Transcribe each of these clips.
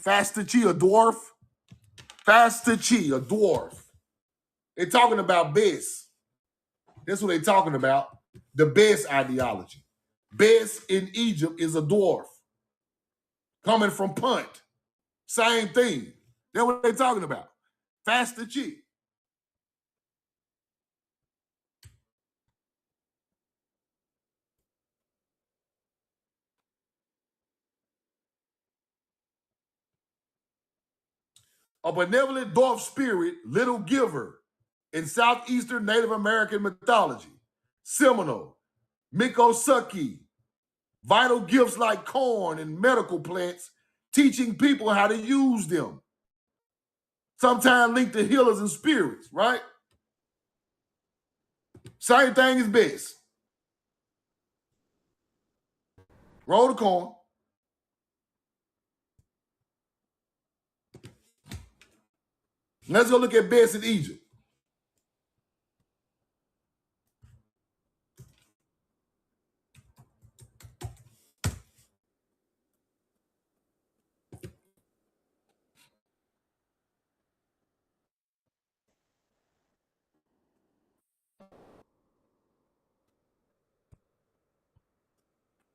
Fastachi, a dwarf. Fastachi, a dwarf. They're talking about Bes. That's what they're talking about. The Bes ideology. Bes in Egypt is a dwarf. Coming from Punt. Same thing. That's what they're talking about. Fastachi. A benevolent dwarf spirit, little giver, in southeastern Native American mythology. Seminole, Mikosuki, vital gifts like corn and medical plants, teaching people how to use them. Sometimes linked to healers and spirits, right? Same thing as Bes. Roll the corn. Let's go look at Bes in Egypt.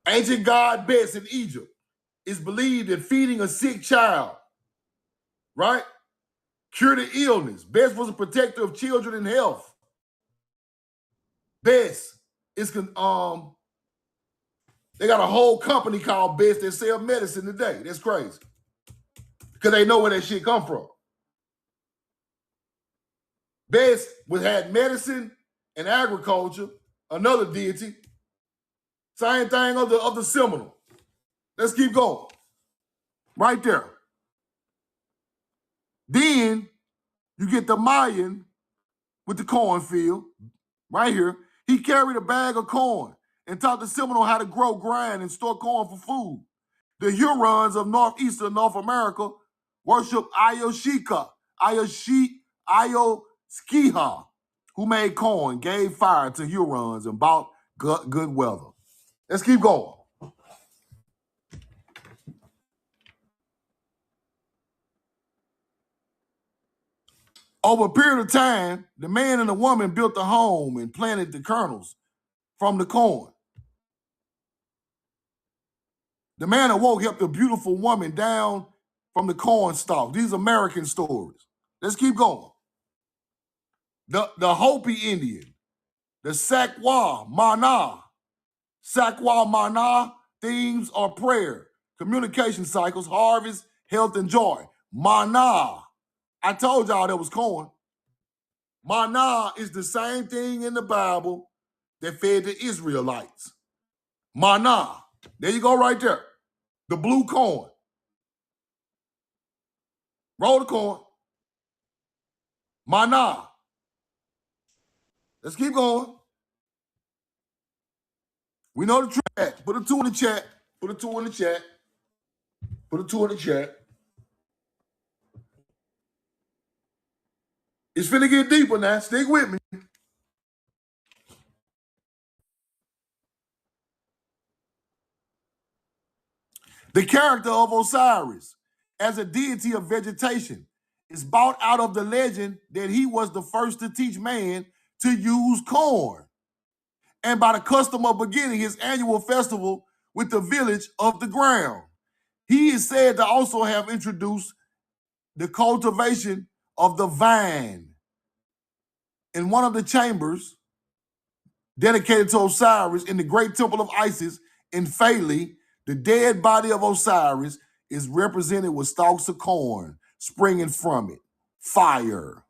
Ancient god Bes in Egypt is believed in feeding a sick child, right? Cure the illness. Bes was a protector of children and health. Bes is, they got a whole company called Bes that sell medicine today. That's crazy. Because they know where that shit come from. Bes had medicine and agriculture, another deity. Same thing of the Seminole. Let's keep going. Right there. Then you get the Mayan with the cornfield. Right here. He carried a bag of corn and taught the Seminole how to grow, grind, and store corn for food. The Hurons of northeastern North America worship Ayoshika, Ayoskiha, who made corn, gave fire to Hurons, and brought good weather. Let's keep going. Over a period of time, the man and the woman built a home and planted the kernels from the corn. The man awoke, helped a beautiful woman down from the corn stalk. These American stories. Let's keep going. The Hopi Indian, the Sakwa Mana themes are prayer, communication cycles, harvest, health, and joy. Mana. I told y'all that was corn. Mana is the same thing in the Bible that fed the Israelites. Mana. There you go right there. The blue corn. Roll the corn. Mana. Let's keep going. We know the track. Put a 2 in the chat. Put a 2 in the chat. Put a 2 in the chat. It's finna get deeper now. Stick with me. The character of Osiris as a deity of vegetation is brought out of the legend that he was the first to teach man to use corn, and by the custom of beginning his annual festival with the village of the ground. He is said to also have introduced the cultivation of the vine. In one of the chambers dedicated to Osiris in the great temple of Isis in Philae, the dead body of Osiris is represented with stalks of corn springing from it. Fire.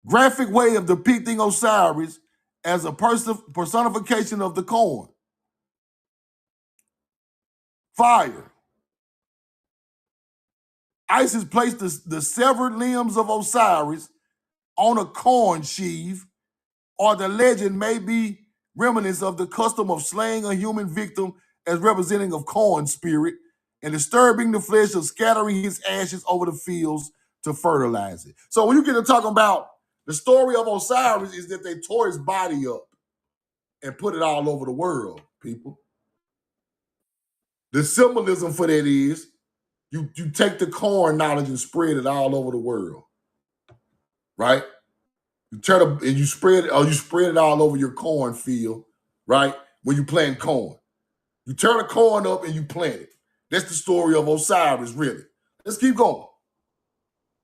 Graphic way of depicting Osiris as a personification of the corn. Fire. Isis placed the severed limbs of Osiris on a corn sheaf, or the legend may be remnants of the custom of slaying a human victim as representing of corn spirit and disturbing the flesh of scattering his ashes over the fields to fertilize it. So when you get to talking about the story of Osiris is that they tore his body up and put it all over the world, people. The symbolism for that is you take the corn knowledge and spread it all over the world, right? You turn and you spread it, or you spread it all over your cornfield, right? When you plant corn. You turn the corn up and you plant it. That's the story of Osiris, really. Let's keep going.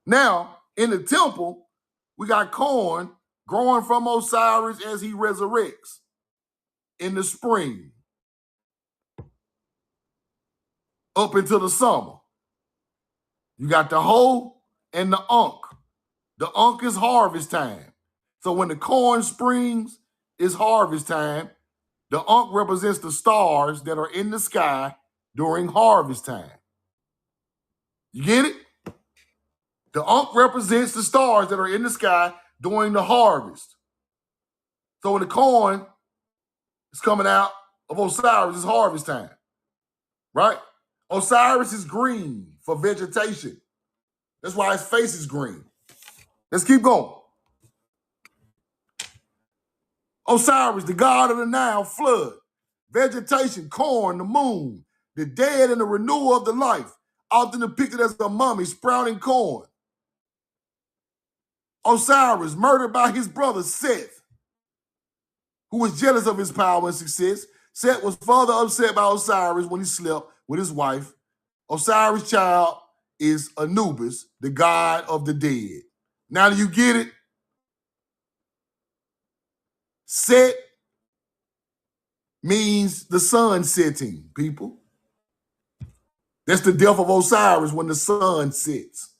Now, in the temple, we got corn growing from Osiris as he resurrects in the spring up into the summer. You got the hoe and the unk. The unk is harvest time. So when the corn springs, it's harvest time. The unk represents the stars that are in the sky during harvest time. You get it? The unk represents the stars that are in the sky during the harvest. So when the corn is coming out of Osiris, it's harvest time, right? Osiris is green for vegetation. That's why his face is green. Let's keep going. Osiris, the god of the Nile, flood, vegetation, corn, the moon, the dead, and the renewal of the life, often depicted as a mummy sprouting corn. Osiris, murdered by his brother Seth, who was jealous of his power and success. Seth was further upset by Osiris when he slept with his wife. Osiris' child is Anubis, the god of the dead. Now do you get it? Set means the sun setting, people. That's the death of Osiris when the sun sets.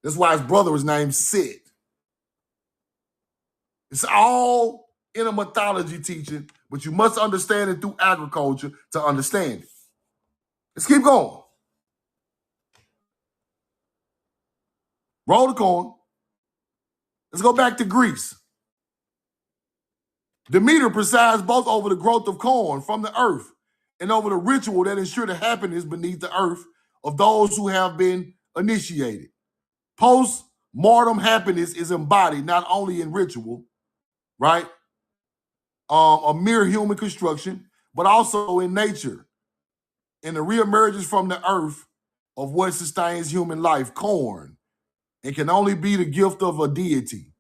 That's why his brother was named Set. It's all in a mythology teaching, but you must understand it through agriculture to understand it. Let's keep going. Roll the corn. Let's go back to Greece. Demeter presides both over the growth of corn from the earth and over the ritual that ensure the happiness beneath the earth of those who have been initiated. Post-mortem happiness is embodied not only in ritual, right? A mere human construction, but also in nature. And the reemergence from the earth of what sustains human life, corn, and can only be the gift of a deity.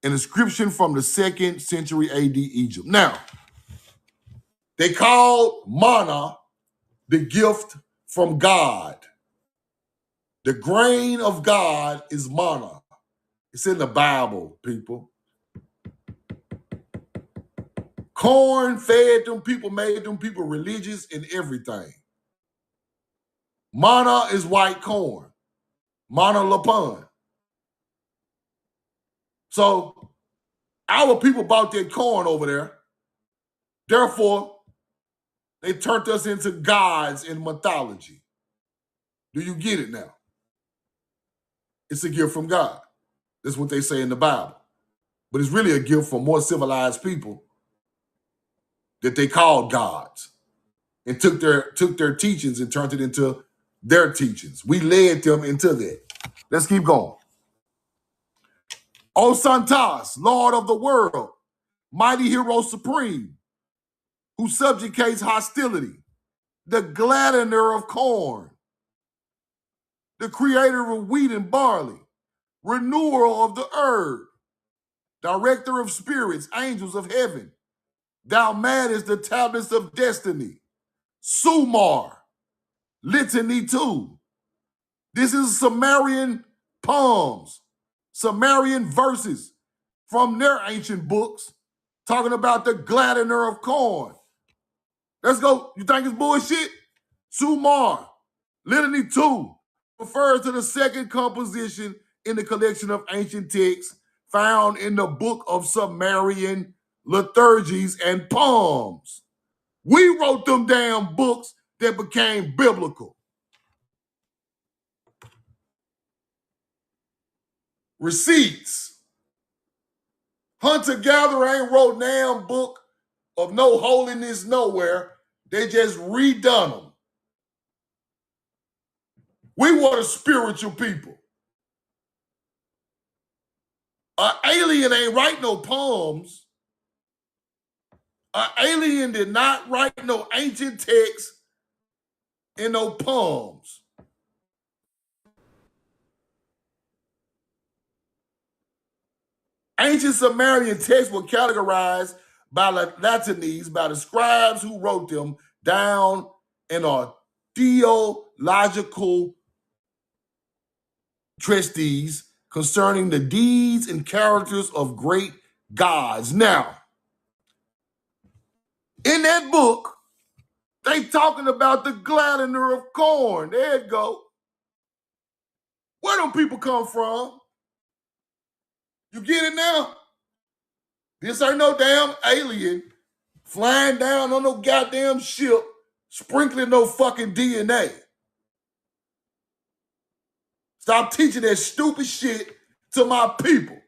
An inscription from the 2nd century AD Egypt. Now, they called manna the gift from God. The grain of God is manna. It's in the Bible, people. Corn fed them people, made them people religious and everything. Manna is white corn. Manna lapun. So our people bought that corn over there. Therefore, they turned us into gods in mythology. Do you get it now? It's a gift from God. That's what they say in the Bible. But it's really a gift from more civilized people that they called gods and took their teachings and turned it into their teachings. We led them into that. Let's keep going. O Santas, Lord of the world, mighty hero supreme, who subjugates hostility, the gladdener of corn, the creator of wheat and barley, renewer of the herb, director of spirits, angels of heaven, thou maddest the tablets of destiny, Sumar, litany 2. This is Sumerian poems, Sumerian verses from their ancient books talking about the gladdener of corn. Let's go. You think it's bullshit? Sumar, litany 2, refers to the second composition in the collection of ancient texts found in the book of Sumerian liturgies and poems. We wrote them damn books that became biblical. Receipts. Hunter-gatherer ain't wrote damn book of no holiness nowhere. They just redone them. We were the spiritual people. An alien ain't write no poems. An alien did not write no ancient text in no palms. Ancient Sumerian texts were categorized by Latinese, by the scribes who wrote them down in a theological treatises concerning the deeds and characters of great gods. Now, in that book, they talking about the gladdener of corn. There you go. Where them people come from? You get it now? This ain't no damn alien flying down on no goddamn ship, sprinkling no fucking DNA. Stop teaching that stupid shit to my people.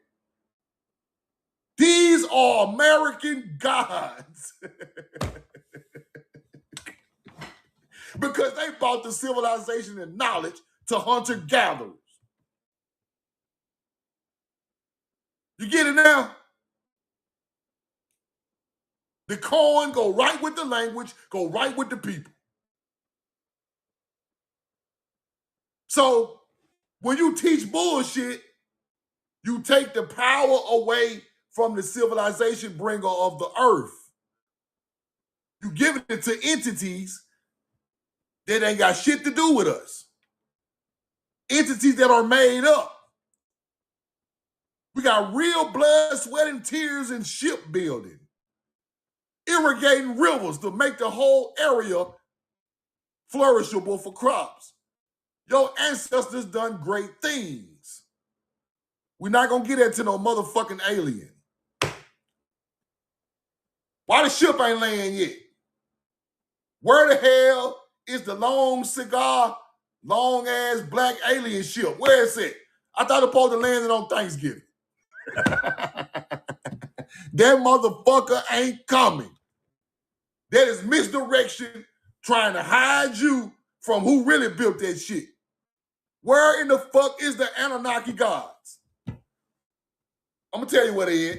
These are American gods. Because they brought the civilization and knowledge to hunter-gatherers. You get it now? The corn go right with the language, go right with the people. So when you teach bullshit, you take the power away from the civilization bringer of the earth. You give it to entities that ain't got shit to do with us. Entities that are made up. We got real blood, sweat, and tears in shipbuilding. Irrigating rivers to make the whole area flourishable for crops. Your ancestors done great things. We're not gonna get into no motherfucking alien. Why the ship ain't laying yet? Where the hell is the long cigar, long ass black alien ship? Where is it? I thought it was supposed to land on Thanksgiving. That motherfucker ain't coming. That is misdirection trying to hide you from who really built that shit. Where in the fuck is the Anunnaki gods? I'm gonna tell you what they is.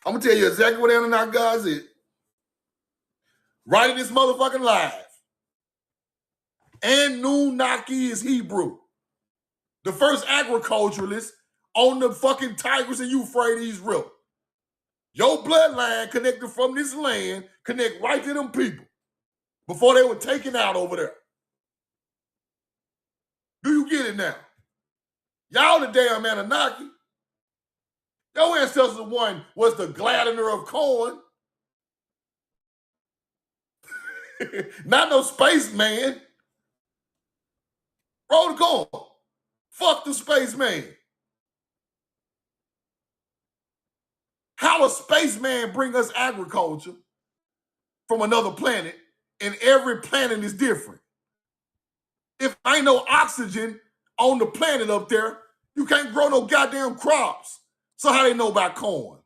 I'm gonna tell you exactly what the Anunnaki gods is. Right in this motherfucking live. Anunnaki is Hebrew. The first agriculturalists on the fucking Tigris and Euphrates River. Your bloodline connected from this land connect right to them people before they were taken out over there. Do you get it now? Y'all the damn Anunnaki. Your ancestor one was the gladdener of corn. Not no spaceman. Roll the corn. Fuck the spaceman. How a spaceman bring us agriculture from another planet and every planet is different? If ain't no oxygen on the planet up there, you can't grow no goddamn crops. So how they know about corn?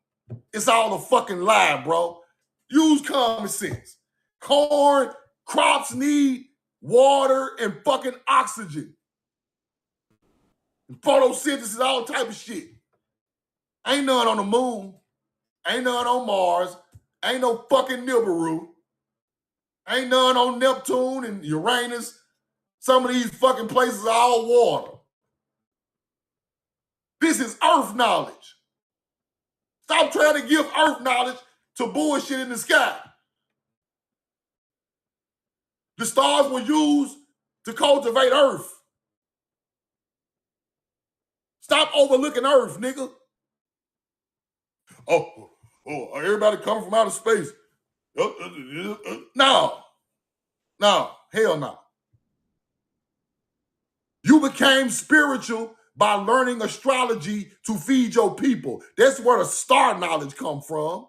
It's all a fucking lie, bro. Use common sense. Corn, crops need water and fucking oxygen. And photosynthesis, all type of shit. Ain't none on the moon. Ain't none on Mars. Ain't no fucking Nibiru. Ain't none on Neptune and Uranus. Some of these fucking places are all water. This is Earth knowledge. Stop trying to give Earth knowledge to bullshit in the sky. The stars were used to cultivate Earth. Stop overlooking Earth, nigga. Oh, everybody coming from outer space. No, hell no. You became spiritual by learning astrology to feed your people. That's where the star knowledge come from.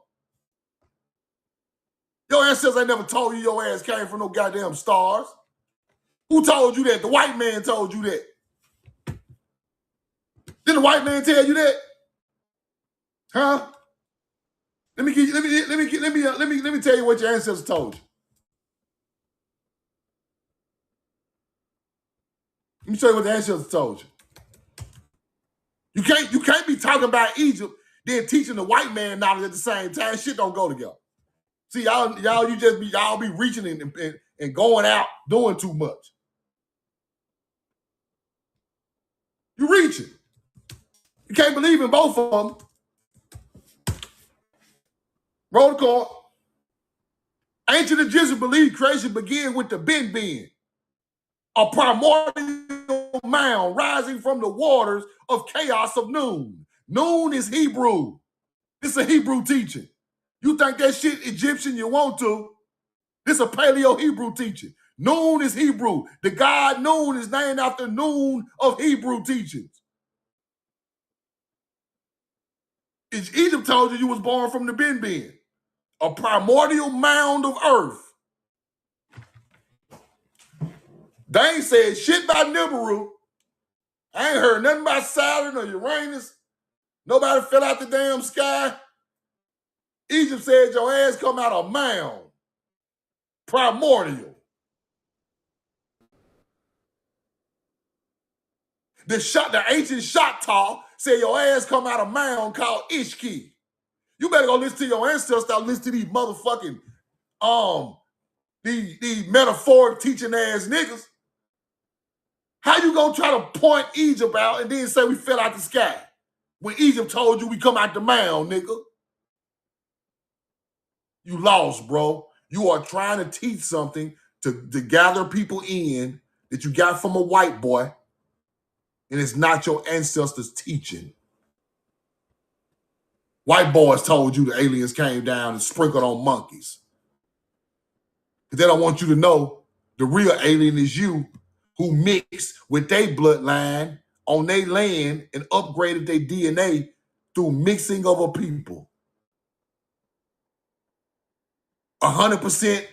Your ancestors ain't never told you your ass came from no goddamn stars. Who told you that? The white man told you that. Did the white man tell you that? Huh? Let me tell you what your ancestors told you. Let me tell you what the ancestors told you. You can't be talking about Egypt then teaching the white man knowledge at the same time. Shit don't go together. See, y'all be reaching and and going out doing too much. You reaching. You can't believe in both of them. Roll the card. Ancient Egyptians believed creation began with the Ben, a primordial mound rising from the waters of chaos of Noon. Noon is Hebrew. This is a Hebrew teaching. You think that shit Egyptian, you want to. This is a Paleo-Hebrew teaching. Noon is Hebrew. The god Noon is named after Noon of Hebrew teachings. Egypt told you was born from the Ben, a primordial mound of earth. They ain't said shit about Nibiru. I ain't heard nothing about Saturn or Uranus. Nobody fell out the damn sky. Egypt said your ass come out of mound. Primordial. The ancient Choctaw said your ass come out of mound called Ishki. You better go listen to your ancestors, listen to these motherfucking, these metaphoric teaching ass niggas. How you gonna try to point Egypt out and then say we fell out the sky? When Egypt told you we come out the mound, nigga. You lost, bro. You are trying to teach something to gather people in that you got from a white boy, and it's not your ancestors' teaching. White boys told you the aliens came down and sprinkled on monkeys. Because they don't want you to know the real alien is you, who mixed with their bloodline on their land and upgraded their DNA through mixing of a people. 100%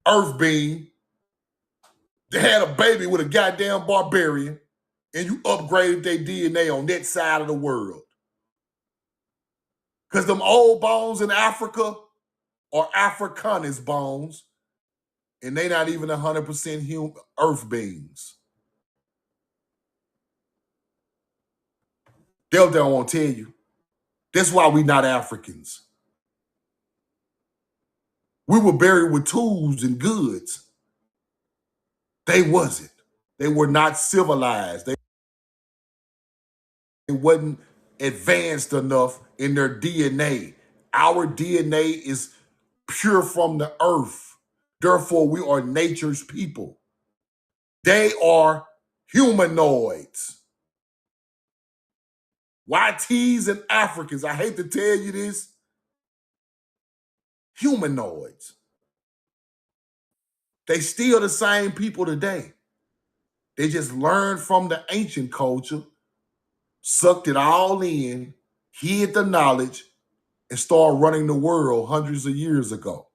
earth being. They had a baby with a goddamn barbarian, and you upgraded their DNA on that side of the world. Because them old bones in Africa are Africanist bones, and they not even 100% human earth beings. They don't want to tell you. That's why we not Africans. We were buried with tools and goods. They wasn't. They were not civilized. They wasn't advanced enough in their DNA. Our DNA is pure from the earth. Therefore, we are nature's people. They are humanoids. YTs and Africans, I hate to tell you this, humanoids. They still the same people today. They just learned from the ancient culture, sucked it all in, hid the knowledge, and started running the world hundreds of years ago.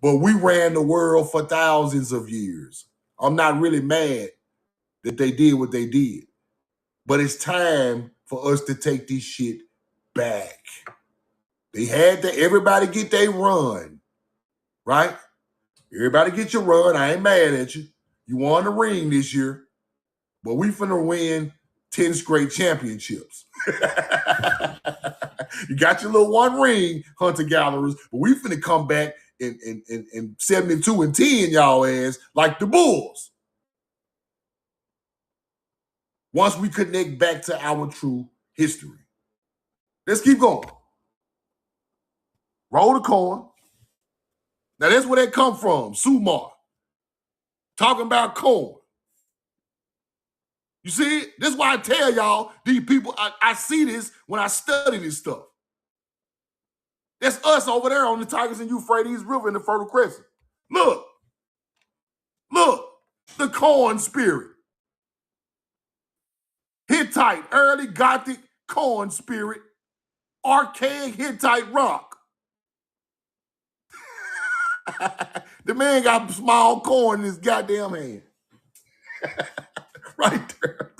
But we ran the world for thousands of years. I'm not really mad that they did what they did. But it's time for us to take this shit back. They had to, everybody get their run, right? Everybody get your run. I ain't mad at you. You won the ring this year, but we finna win 10 straight championships. You got your little one ring, hunter-gatherers, but we finna come back in 72 and 10, y'all ass, like the Bulls. Once we connect back to our true history. Let's keep going. Roll the coin. Now that's where that come from, Sumar. Talking about corn. You see it? This is why I tell y'all, these people, I see this when I study this stuff. That's us over there on the Tigris and Euphrates River in the Fertile Crescent. Look, the corn spirit. Hittite, early Gothic corn spirit, archaic Hittite rock. The man got small corn in his goddamn hand. Right there.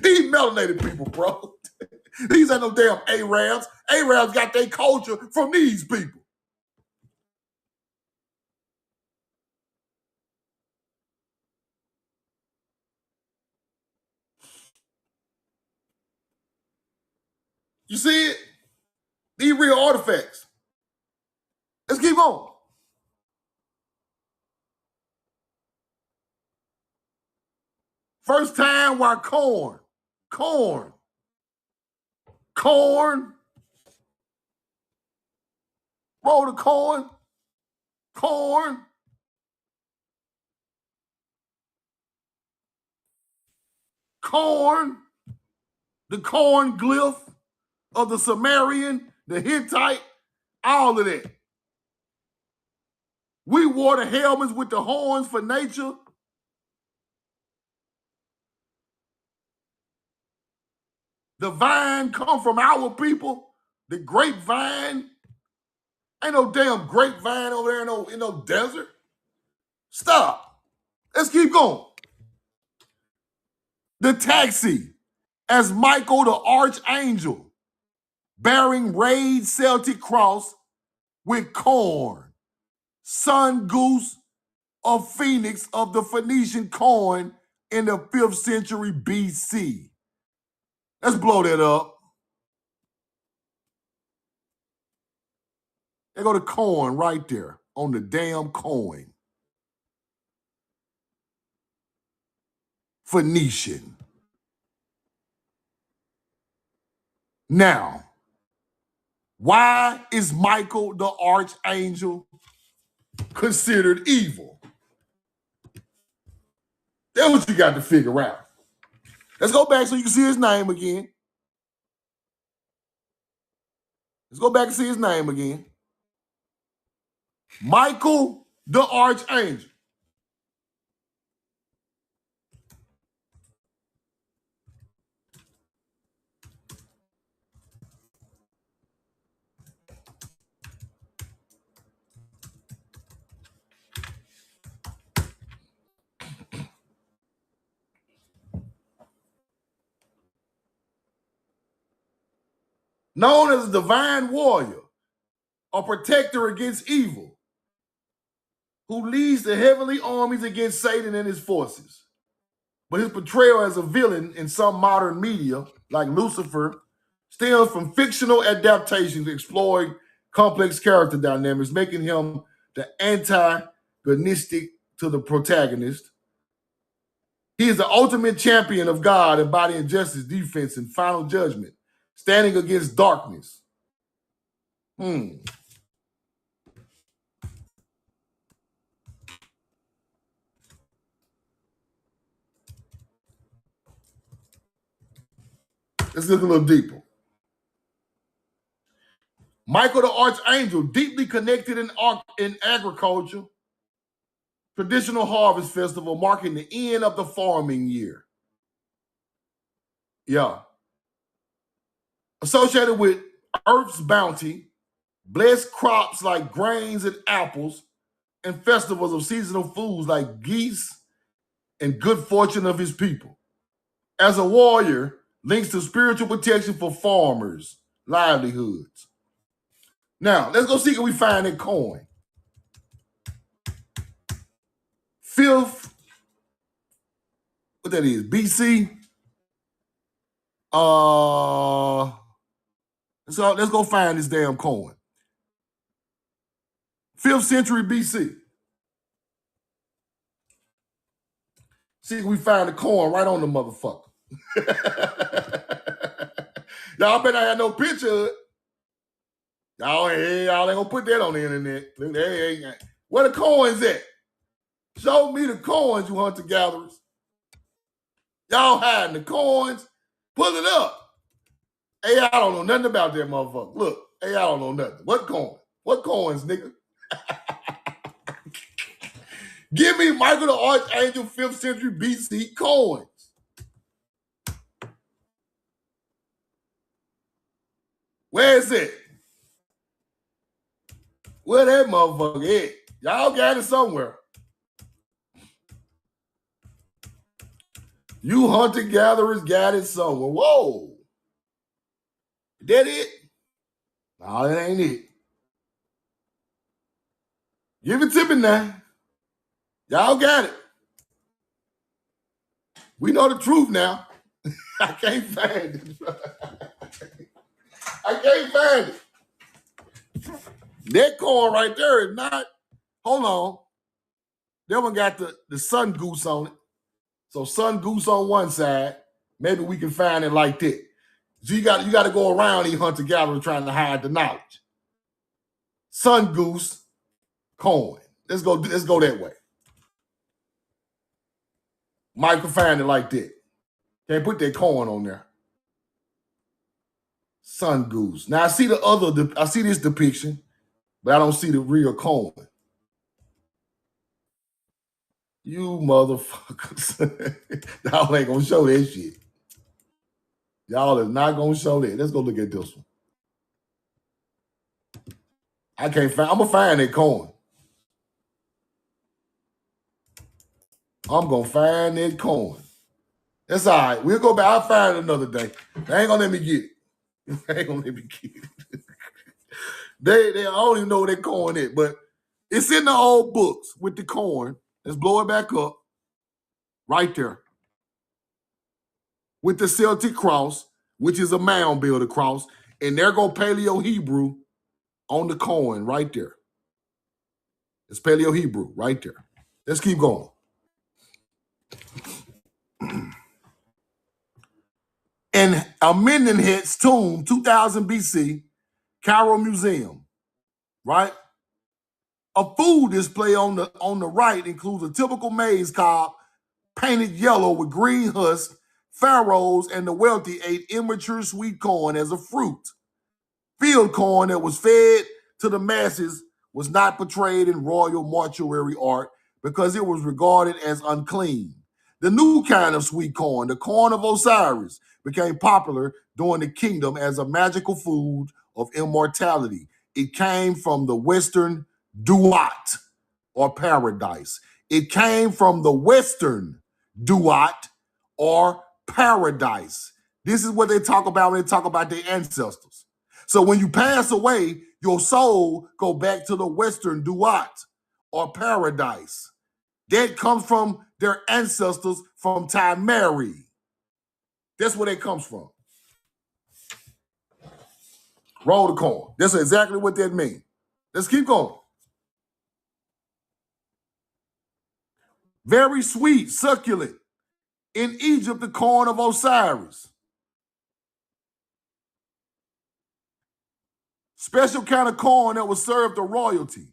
These melanated people, bro. These ain't no damn Arabs. Arabs got their culture from these people. You see it? These real artifacts. Let's keep on. First time why corn. Corn. Corn. Roll the corn. Corn. Corn. The corn glyph of the Sumerian, the Hittite, all of that. We wore the helmets with the horns for nature. The vine come from our people. The grapevine. Ain't no damn grapevine over there in no desert. Stop. Let's keep going. The taxi as Michael the Archangel bearing raised Celtic cross with corn, sun goose of Phoenix of the Phoenician coin in the 5th century BC. Let's blow that up. They go to coin right there on the damn coin. Phoenician. Now, why is Michael the Archangel considered evil? That's what you got to figure out. Let's go back so you can see his name again. Let's go back and see his name again. Michael the Archangel. Known as a divine warrior, a protector against evil, who leads the heavenly armies against Satan and his forces. But his portrayal as a villain in some modern media, like Lucifer, stems from fictional adaptations exploring complex character dynamics, making him the antagonistic to the protagonist. He is the ultimate champion of God, embodying justice, defense, and final judgment, standing against darkness. Let's look a little deeper. Michael the Archangel, deeply connected in agriculture, traditional harvest festival marking the end of the farming year. Yeah. Associated with Earth's bounty, blessed crops like grains and apples, and festivals of seasonal foods like geese and good fortune of his people. As a warrior, links to spiritual protection for farmers' livelihoods. Now, let's go see if we find that coin. 5th, what that is, BC. So let's go find this damn coin. 5th century BC. See if we find the coin right on the motherfucker. Y'all better not have no picture of it. Y'all ain't gonna put that on the internet. Where the coins at? Show me the coins, you hunter-gatherers. Y'all hiding the coins. Pull it up. Hey, I don't know nothing about that motherfucker. Look, hey, I don't know nothing. What coin? What coins, nigga? Give me Michael the Archangel 5th century BC coins. Where is it? Where that motherfucker at? Y'all got it somewhere. You hunter-gatherers got it somewhere. Whoa. That it? No, that ain't it. Give it to me now. Y'all got it. We know the truth now. I can't find it. I can't find it. That coin right there is not, hold on. That one got the sun goose on it. So sun goose on one side, maybe we can find it like that. So you got to go around these hunter-gatherers trying to hide the knowledge. Sun goose, corn. Let's go that way. Might can find it like that. Can't put that corn on there. Sun goose. Now I see I see this depiction, but I don't see the real corn. You motherfuckers. Y'all ain't gonna show that shit. Y'all is not gonna show that. Let's go look at this one. I can't find, I'm gonna find that corn. I'm gonna find that corn. That's all right. We'll go back. I'll find it another day. They ain't gonna let me get it. They ain't gonna let me get it. They I don't even know where that corn is, but it's in the old books with the corn. Let's blow it back up. Right there. With the Celtic cross, which is a mound builder cross, and there go Paleo Hebrew on the corn right there. It's Paleo Hebrew right there. Let's keep going. In Amenemhet's tomb, 2000 BC, Cairo Museum, right? A food display on the right includes a typical maize cob painted yellow with green husk. Pharaohs and the wealthy ate immature sweet corn as a fruit. Field corn that was fed to the masses was not portrayed in royal mortuary art because it was regarded as unclean. The new kind of sweet corn, the corn of Osiris, became popular during the kingdom as a magical food of immortality. It came from the Western Duat or paradise. It came from the Western Duat or paradise. This is what they talk about when they talk about their ancestors. So when you pass away, your soul go back to the Western Duat or paradise. That comes from their ancestors from Timeri. That's where that comes from. Roll the corn. That's exactly what that means. Let's keep going. Very sweet, succulent. In Egypt, the corn of Osiris. Special kind of corn that was served to royalty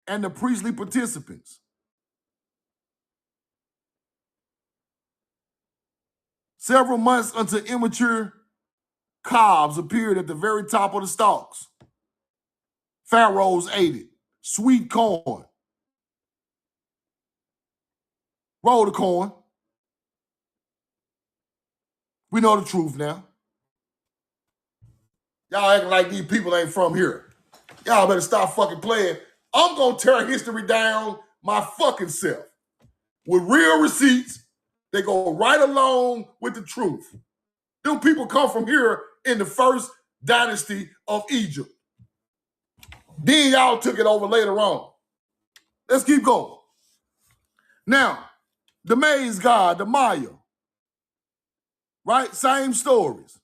and the priestly participants. Several months until immature cobs appeared at the very top of the stalks. Pharaohs ate it. Sweet corn. Roll the corn. We know the truth now. Y'all acting like these people ain't from here. Y'all better stop fucking playing. I'm gonna tear history down my fucking self. With real receipts, they go right along with the truth. Them people come from here in the first dynasty of Egypt. Then y'all took it over later on. Let's keep going. Now, the maize god, the Maya, right? Same stories.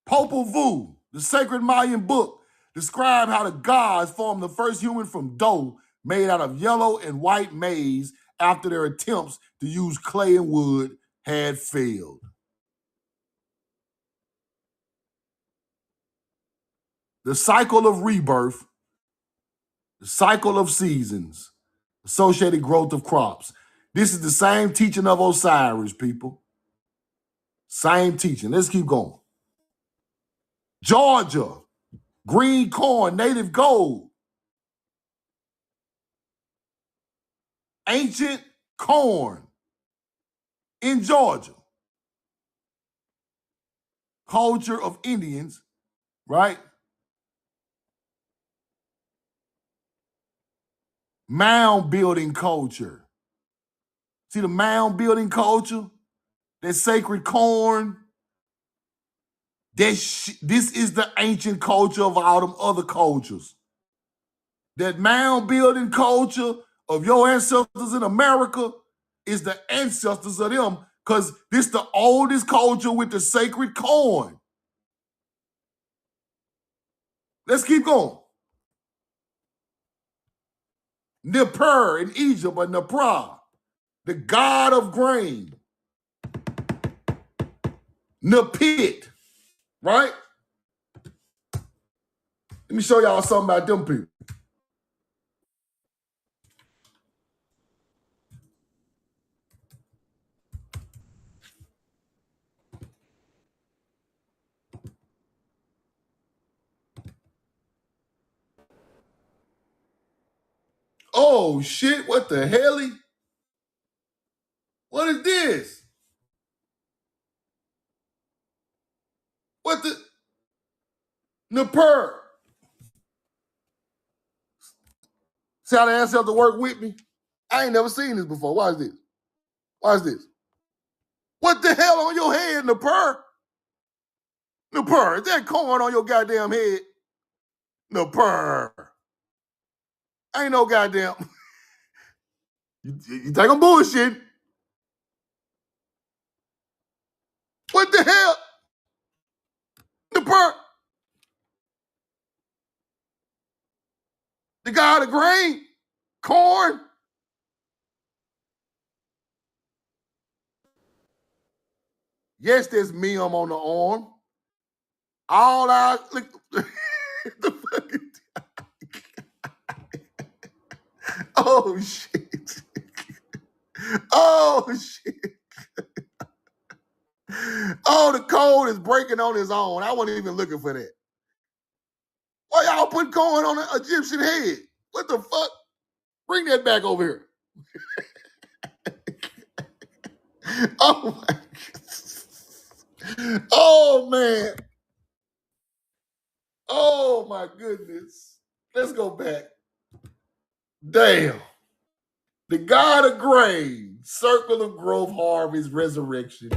Popol Vuh, the sacred Mayan book, describe how the gods formed the first human from dough made out of yellow and white maize after their attempts to use clay and wood had failed. The cycle of rebirth, the cycle of seasons, associated growth of crops. This is the same teaching of Osiris, people. Same teaching. Let's keep going. Georgia, green corn, native gold. Ancient corn in Georgia. Culture of Indians, right? Mound building culture. See the mound building culture? That sacred corn. This is the ancient culture of all them other cultures. That mound building culture of your ancestors in America is the ancestors of them, because this the oldest culture with the sacred corn. Let's keep going. Nippur in Egypt, or Nippur. the god of grain, Nepit, right? Let me show y'all something about them people. Oh shit, what the hell? What is this? What the Nippur? See how the ass have to work with me? I ain't never seen this before. Watch this. Watch this. What the hell on your head, Nippur? Nippur, is that corn on your goddamn head? Nippur. Ain't no goddamn. You think I'm bullshit? What the hell? Nippur. The god of grain? Corn? Yes, there's meum on the arm. All I look. The fucking, oh shit. Oh shit. Oh, the code is breaking on his own. I wasn't even looking for that. Why y'all put corn on an Egyptian head? What the fuck? Bring that back over here. Oh my. Oh man. Oh my goodness. Let's go back. Damn. The god of grain, circle of growth, harvest, resurrection.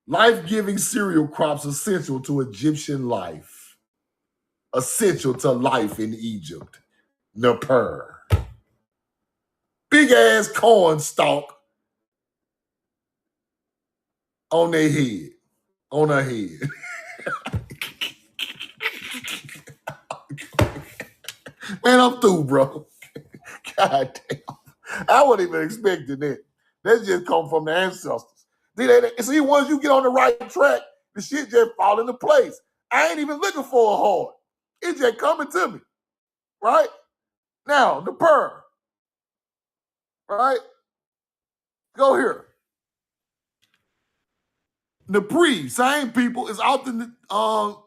Life-giving cereal crops essential to Egyptian life. Essential to life in Egypt. Nippur. Big ass corn stalk on their head. On her head. Man, I'm through, bro. God damn. I wasn't even expecting that. That just come from the ancestors. See, once you get on the right track, the shit just fall into place. I ain't even looking for a heart. It's just coming to me. Right? Now, the purr. Right? Go here. The pre, same people, is often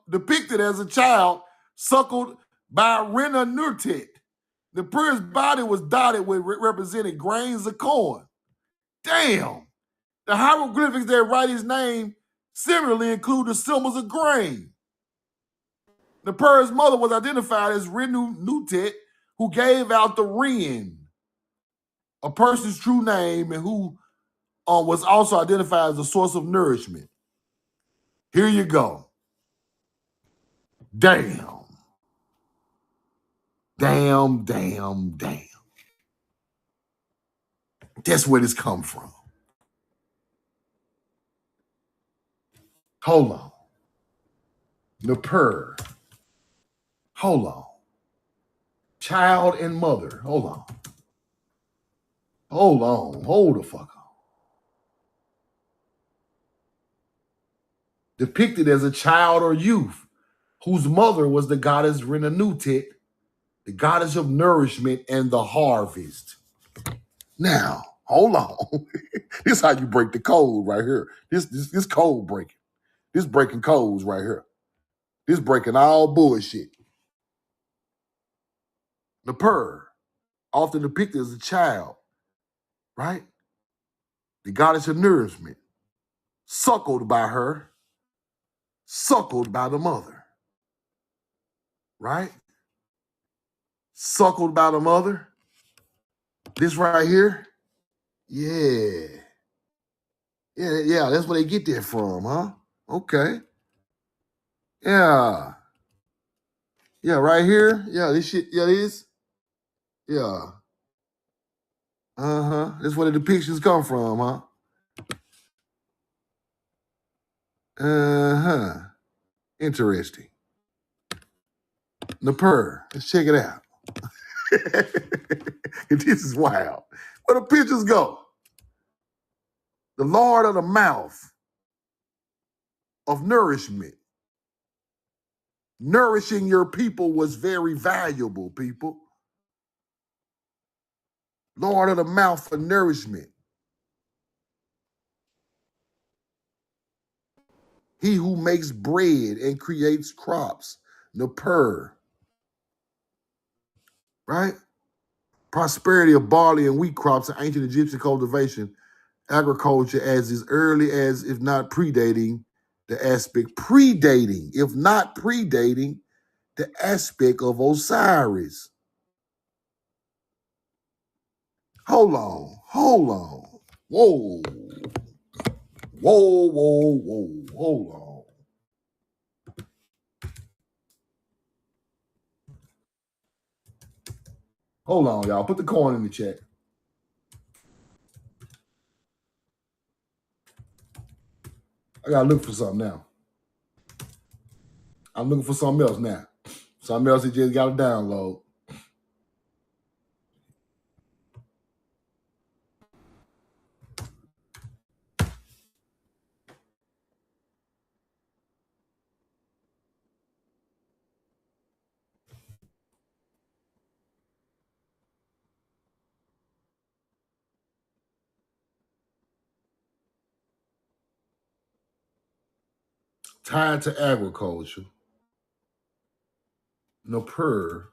depicted as a child suckled by Rena Nurtet. The priest's body was dotted with represented grains of corn. Damn. The hieroglyphics that write his name similarly include the symbols of grain. The Pur's mother was identified as Renu Nutet, who gave out the Ren, a person's true name, and who was also identified as a source of nourishment. Here you go. Damn. Damn, damn, damn. That's where this come from. Hold on. Nippur. Hold on. Child and mother. Hold on. Hold on. Hold the fuck on. Depicted as a child or youth, whose mother was the goddess Renanutit, the goddess of nourishment and the harvest. Now, hold on. This is how you break the code right here. This code breaking. This breaking codes right here. This breaking all bullshit. Nippur, often depicted as a child, right? The goddess of nourishment, suckled by her, suckled by the mother, right? Suckled by the mother. This right here, yeah. Yeah, that's where they get that from, huh? Okay. Yeah. Yeah, right here. Yeah, this shit, yeah, this. Yeah. Uh-huh. That's where the depictions come from, huh? Uh-huh. Interesting. Nippur. Let's check it out. This is wild. Where the pictures go? The Lord of the mouth of nourishment. Nourishing your people was very valuable, people. Lord of the mouth for nourishment. He who makes bread and creates crops. Napur. Right? Prosperity of barley and wheat crops in ancient Egyptian cultivation, agriculture as early as, if not predating, the aspect, if not predating, the aspect of Osiris. Hold on. Whoa. Hold on. Hold on, y'all. Put the coin in the chat. I gotta look for something now. I'm looking for something else now. Something else that just got to download. Tied to agriculture. Napur.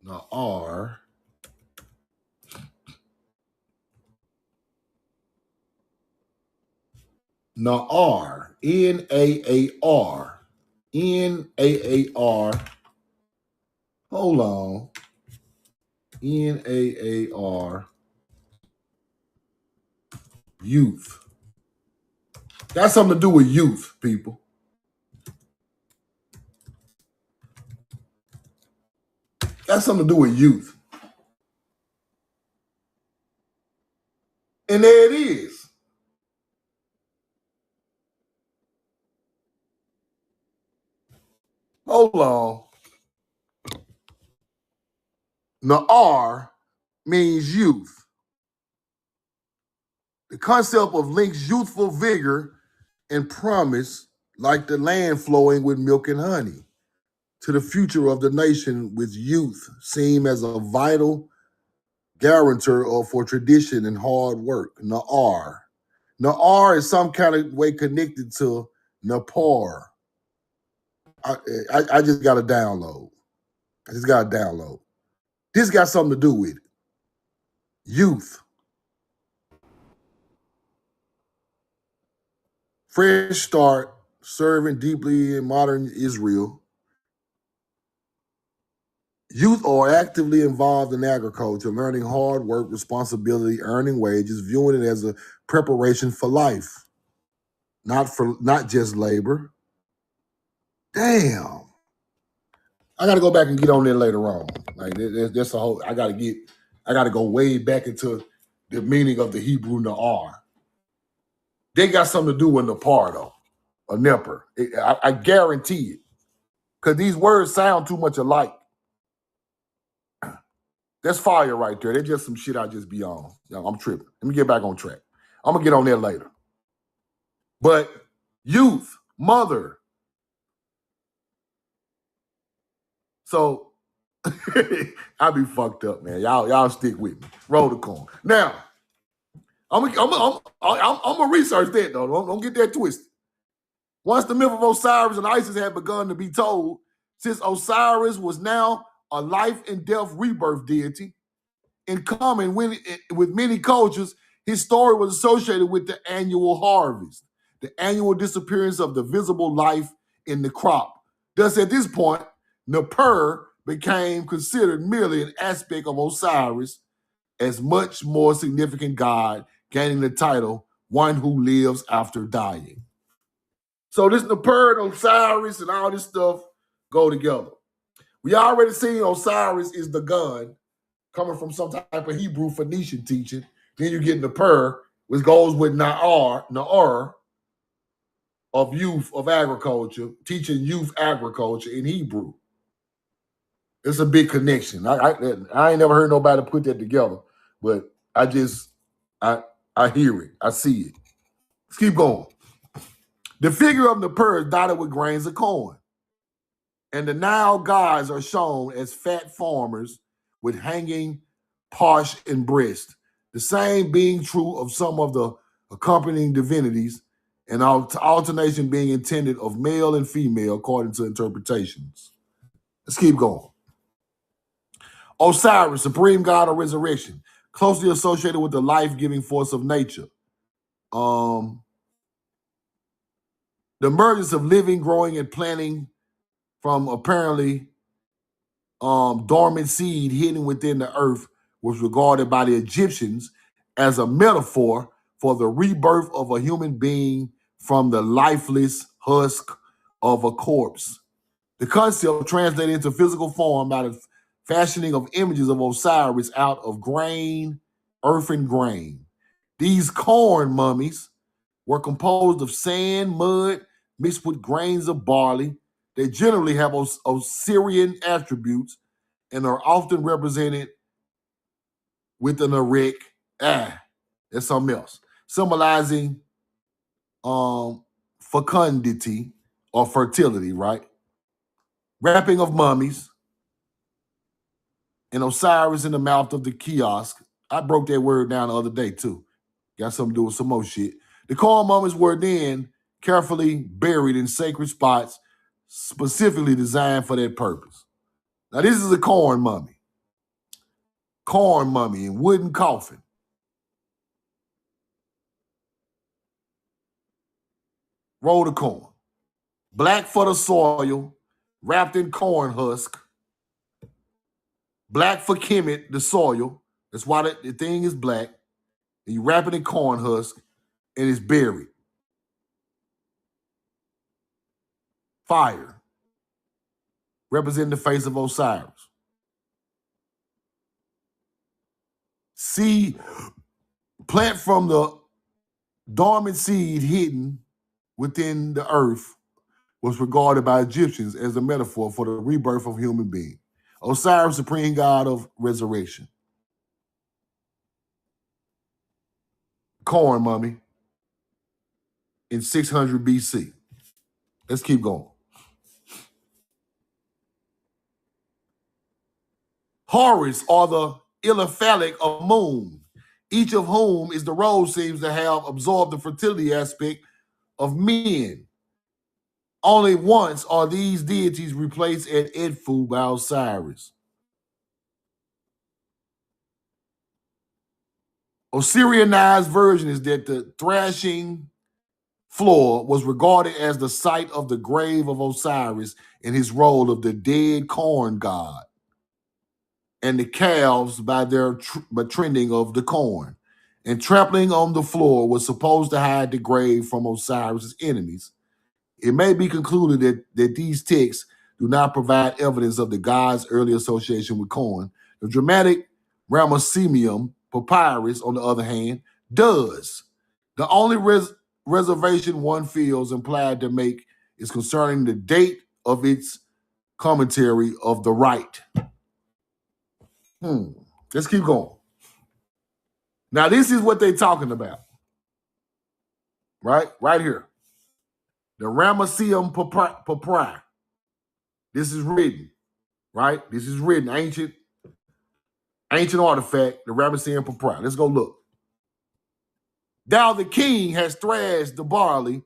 Naar. Naar. N-A-A-R. N-A-A-R. Hold on. N-A-A-R. Youth. Got something to do with youth, people. Got something to do with youth. And there it is. Hold on. Naar means youth. The concept of links youthful vigor and promise, like the land flowing with milk and honey, to the future of the nation with youth seem as a vital guarantor for tradition and hard work. Naar. Naar is some kind of way connected to Napar. I just got to download. This got something to do with it. Youth. Fresh start, serving deeply in modern Israel. Youth are actively involved in agriculture, learning hard work, responsibility, earning wages, viewing it as a preparation for life, not just labor. Damn. I got to go back and get on there later on. Like that's a whole. I got to go way back into the meaning of the Hebrew Na'ar. They got something to do with Napar though, or Neper. I guarantee it, because these words sound too much alike. That's fire right there. That's just some shit I just be on. I'm tripping. Let me get back on track. I'm going to get on there later. But youth, mother. So I be fucked up, man. Y'all stick with me. Roll the coin. Now, I'm gonna research that though. Don't get that twisted. Once the myth of Osiris and Isis had begun to be told, since Osiris was now a life and death rebirth deity, in common with many cultures, his story was associated with the annual harvest, the annual disappearance of the visible life in the crop. Thus, at this point, Napur became considered merely an aspect of Osiris, as much more significant god, gaining the title, one who lives after dying. So this Napur and Osiris and all this stuff go together. We already seen Osiris is the gun, coming from some type of Hebrew Phoenician teaching. Then you get Napur, which goes with Na'ar of youth of agriculture, teaching youth agriculture in Hebrew. It's a big connection. I ain't never heard nobody put that together, but I hear it. I see it. Let's keep going. The figure of the purse dotted with grains of corn. And the Nile gods are shown as fat farmers with hanging paunch and breast. The same being true of some of the accompanying divinities, and alternation being intended of male and female according to interpretations. Let's keep going. Osiris, supreme god of resurrection, closely associated with the life-giving force of nature. The emergence of living, growing, and planting from apparently dormant seed hidden within the earth was regarded by the Egyptians as a metaphor for the rebirth of a human being from the lifeless husk of a corpse. The concept translated into physical form by the fashioning of images of Osiris out of grain, earth, and grain. These corn mummies were composed of sand, mud, mixed with grains of barley. They generally have Osirian attributes and are often represented with an erect, that's something else, symbolizing fecundity or fertility, right? Wrapping of mummies and Osiris in the mouth of the kiosk. I broke that word down the other day too. Got something to do with some more shit. The corn mummies were then carefully buried in sacred spots specifically designed for that purpose. Now this is a corn mummy. Corn mummy in wooden coffin. Roll of corn. Black for the soil, wrapped in corn husk. Black for Kemet, the soil. That's why the thing is black. And you wrap it in corn husk and it's buried. Fire, representing the face of Osiris. Seed, plant from the dormant seed hidden within the earth was regarded by Egyptians as a metaphor for the rebirth of human being. Osiris, supreme god of resurrection. Corn mummy in 600 BC. Let's keep going. Horus, or the Illiphalic of moon, each of whom is the role seems to have absorbed the fertility aspect of men. Only once are these deities replaced at Edfu by Osiris. Osirianized version is that the thrashing floor was regarded as the site of the grave of Osiris in his role of the dead corn god, and the calves by their trending of the corn. And trampling on the floor was supposed to hide the grave from Osiris' enemies. It may be concluded that these texts do not provide evidence of the god's early association with corn. The dramatic Ramesseum papyrus, on the other hand, does. The only reservation one feels implied to make is concerning the date of its commentary of the rite. Let's keep going. Now, this is what they're talking about. Right here. The Ramesseum papyri. This is written, right? This is written, ancient artifact, the Ramesseum papyri. Let's go look. Thou the king has thrashed the barley,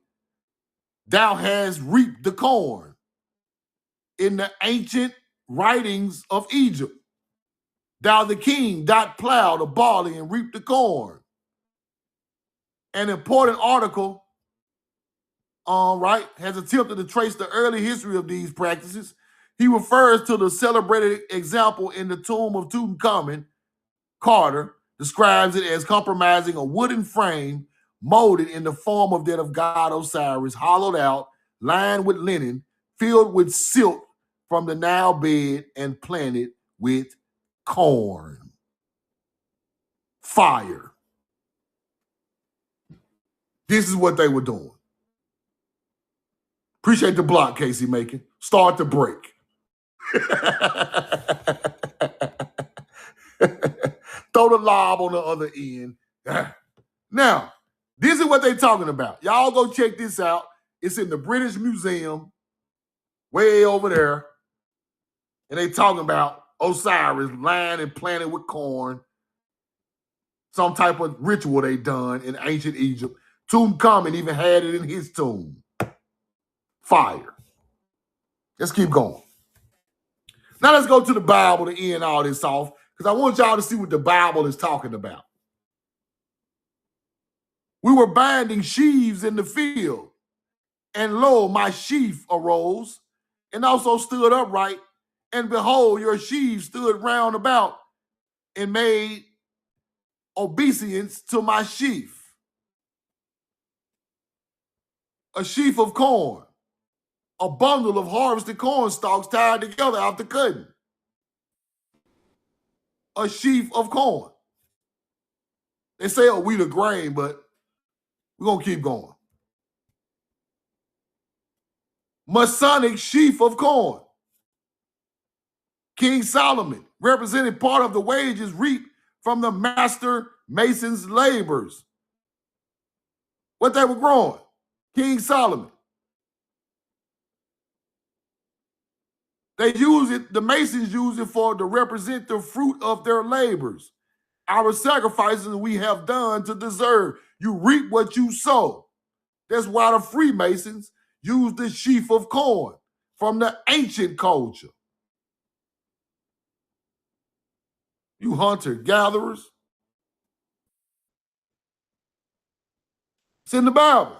thou hast reaped the corn. In the ancient writings of Egypt, thou the king dot plow the barley and reap the corn. An important article, has attempted to trace the early history of these practices. He refers to the celebrated example in the tomb of Tutankhamun. Carter describes it as comprising a wooden frame molded in the form of that of god Osiris, hollowed out, lined with linen, filled with silk from the Nile bed, and planted with corn. Fire. This is what they were doing. Appreciate the block, Casey Macon. Start the break. Throw the lob on the other end. Now, this is what they're talking about. Y'all go check this out. It's in the British Museum, way over there. And they talking about Osiris lined and planted with corn. Some type of ritual they done in ancient Egypt. Tutankhamun even had it in his tomb. Fire. Let's keep going. Now let's go to the Bible to end all this off, because I want y'all to see what the Bible is talking about. We were binding sheaves in the field, and lo, my sheaf arose, and also stood upright, and behold, your sheaves stood round about, and made obeisance to my sheaf. A sheaf of corn, a bundle of harvested corn stalks tied together after cutting. A sheaf of corn. They say a wheat of grain, but we're going to keep going. Masonic sheaf of corn. King Solomon represented part of the wages reaped from the master mason's labors. What they were growing. King Solomon. They use it, the masons use it to represent the fruit of their labors. Our sacrifices we have done to deserve. You reap what you sow. That's why the Freemasons used the sheaf of corn from the ancient culture. You hunter-gatherers. It's in the Bible.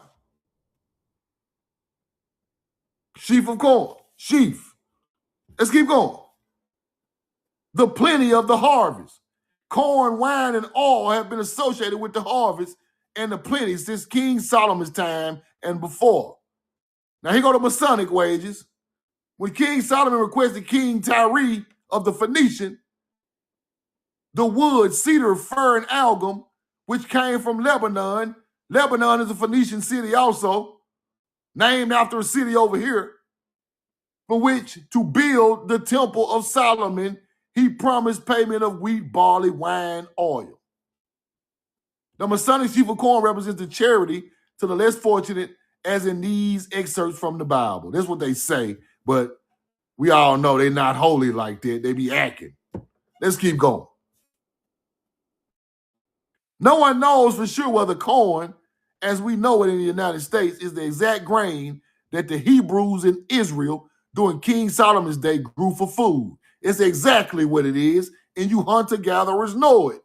Sheaf of corn. Sheaf. Let's keep going. The plenty of the harvest. Corn, wine, and oil have been associated with the harvest and the plenty since King Solomon's time and before. Now here go the Masonic wages. When King Solomon requested King Tyre of the Phoenician, the wood, cedar, fir, and algum, which came from Lebanon. Lebanon is a Phoenician city also, named after a city over here, for which to build the temple of Solomon, he promised payment of wheat, barley, wine, oil. The Masonic sheaf of corn represents the charity to the less fortunate, as in these excerpts from the Bible. That's what they say, but we all know they're not holy like that. They be acting. Let's keep going. No one knows for sure whether corn, as we know it in the United States, is the exact grain that the Hebrews in Israel during King Solomon's day grew for food. It's exactly what it is, and you hunter-gatherers know it.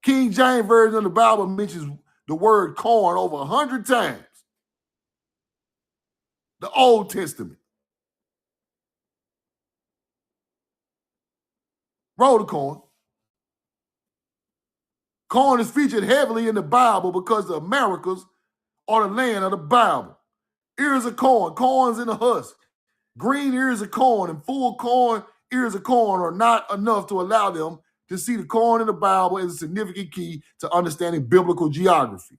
King James Version of the Bible mentions the word corn over 100 times. The Old Testament. Roll the corn. Corn is featured heavily in the Bible because the Americas are the land of the Bible. Ears of corn, corns in the husk. Green ears of corn and full corn ears of corn are not enough to allow them to see the corn in the Bible as a significant key to understanding biblical geography.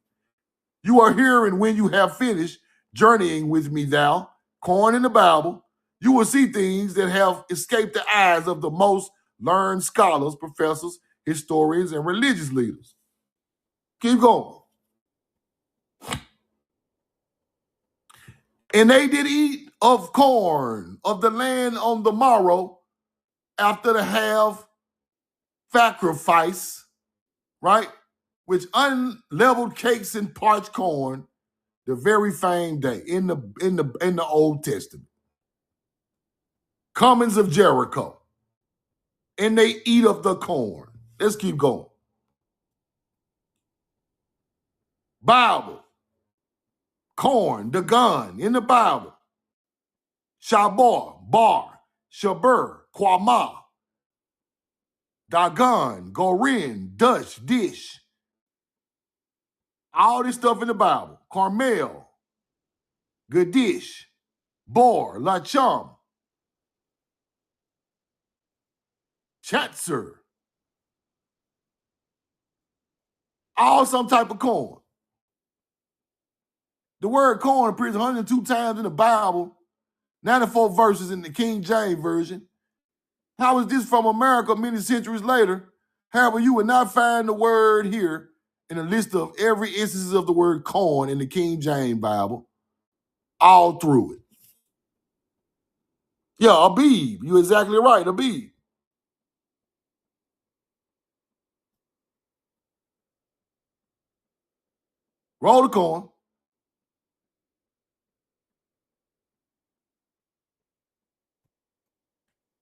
You are here, and when you have finished journeying with me, thou, corn in the Bible, you will see things that have escaped the eyes of the most learned scholars, professors, historians, and religious leaders. Keep going. And they did eat of corn of the land on the morrow after to have sacrifice, right? With unleavened cakes and parched corn, the very same day in the Old Testament. Cummins of Jericho. And they eat of the corn. Let's keep going. Bible. Corn, the gun in the Bible. Shabor, bar, shaber, kwama. Dagon, gorin, Dutch, dish. All this stuff in the Bible. Carmel, Gadish, Bor, Lacham, Chatzer. All some type of corn. The word corn appears 102 times in the Bible, 94 verses in the King James Version. How is this from America many centuries later? However, you will not find the word here in a list of every instance of the word corn in the King James Bible, all through it. Yeah, Abib. You're exactly right, Abib. Roll the corn.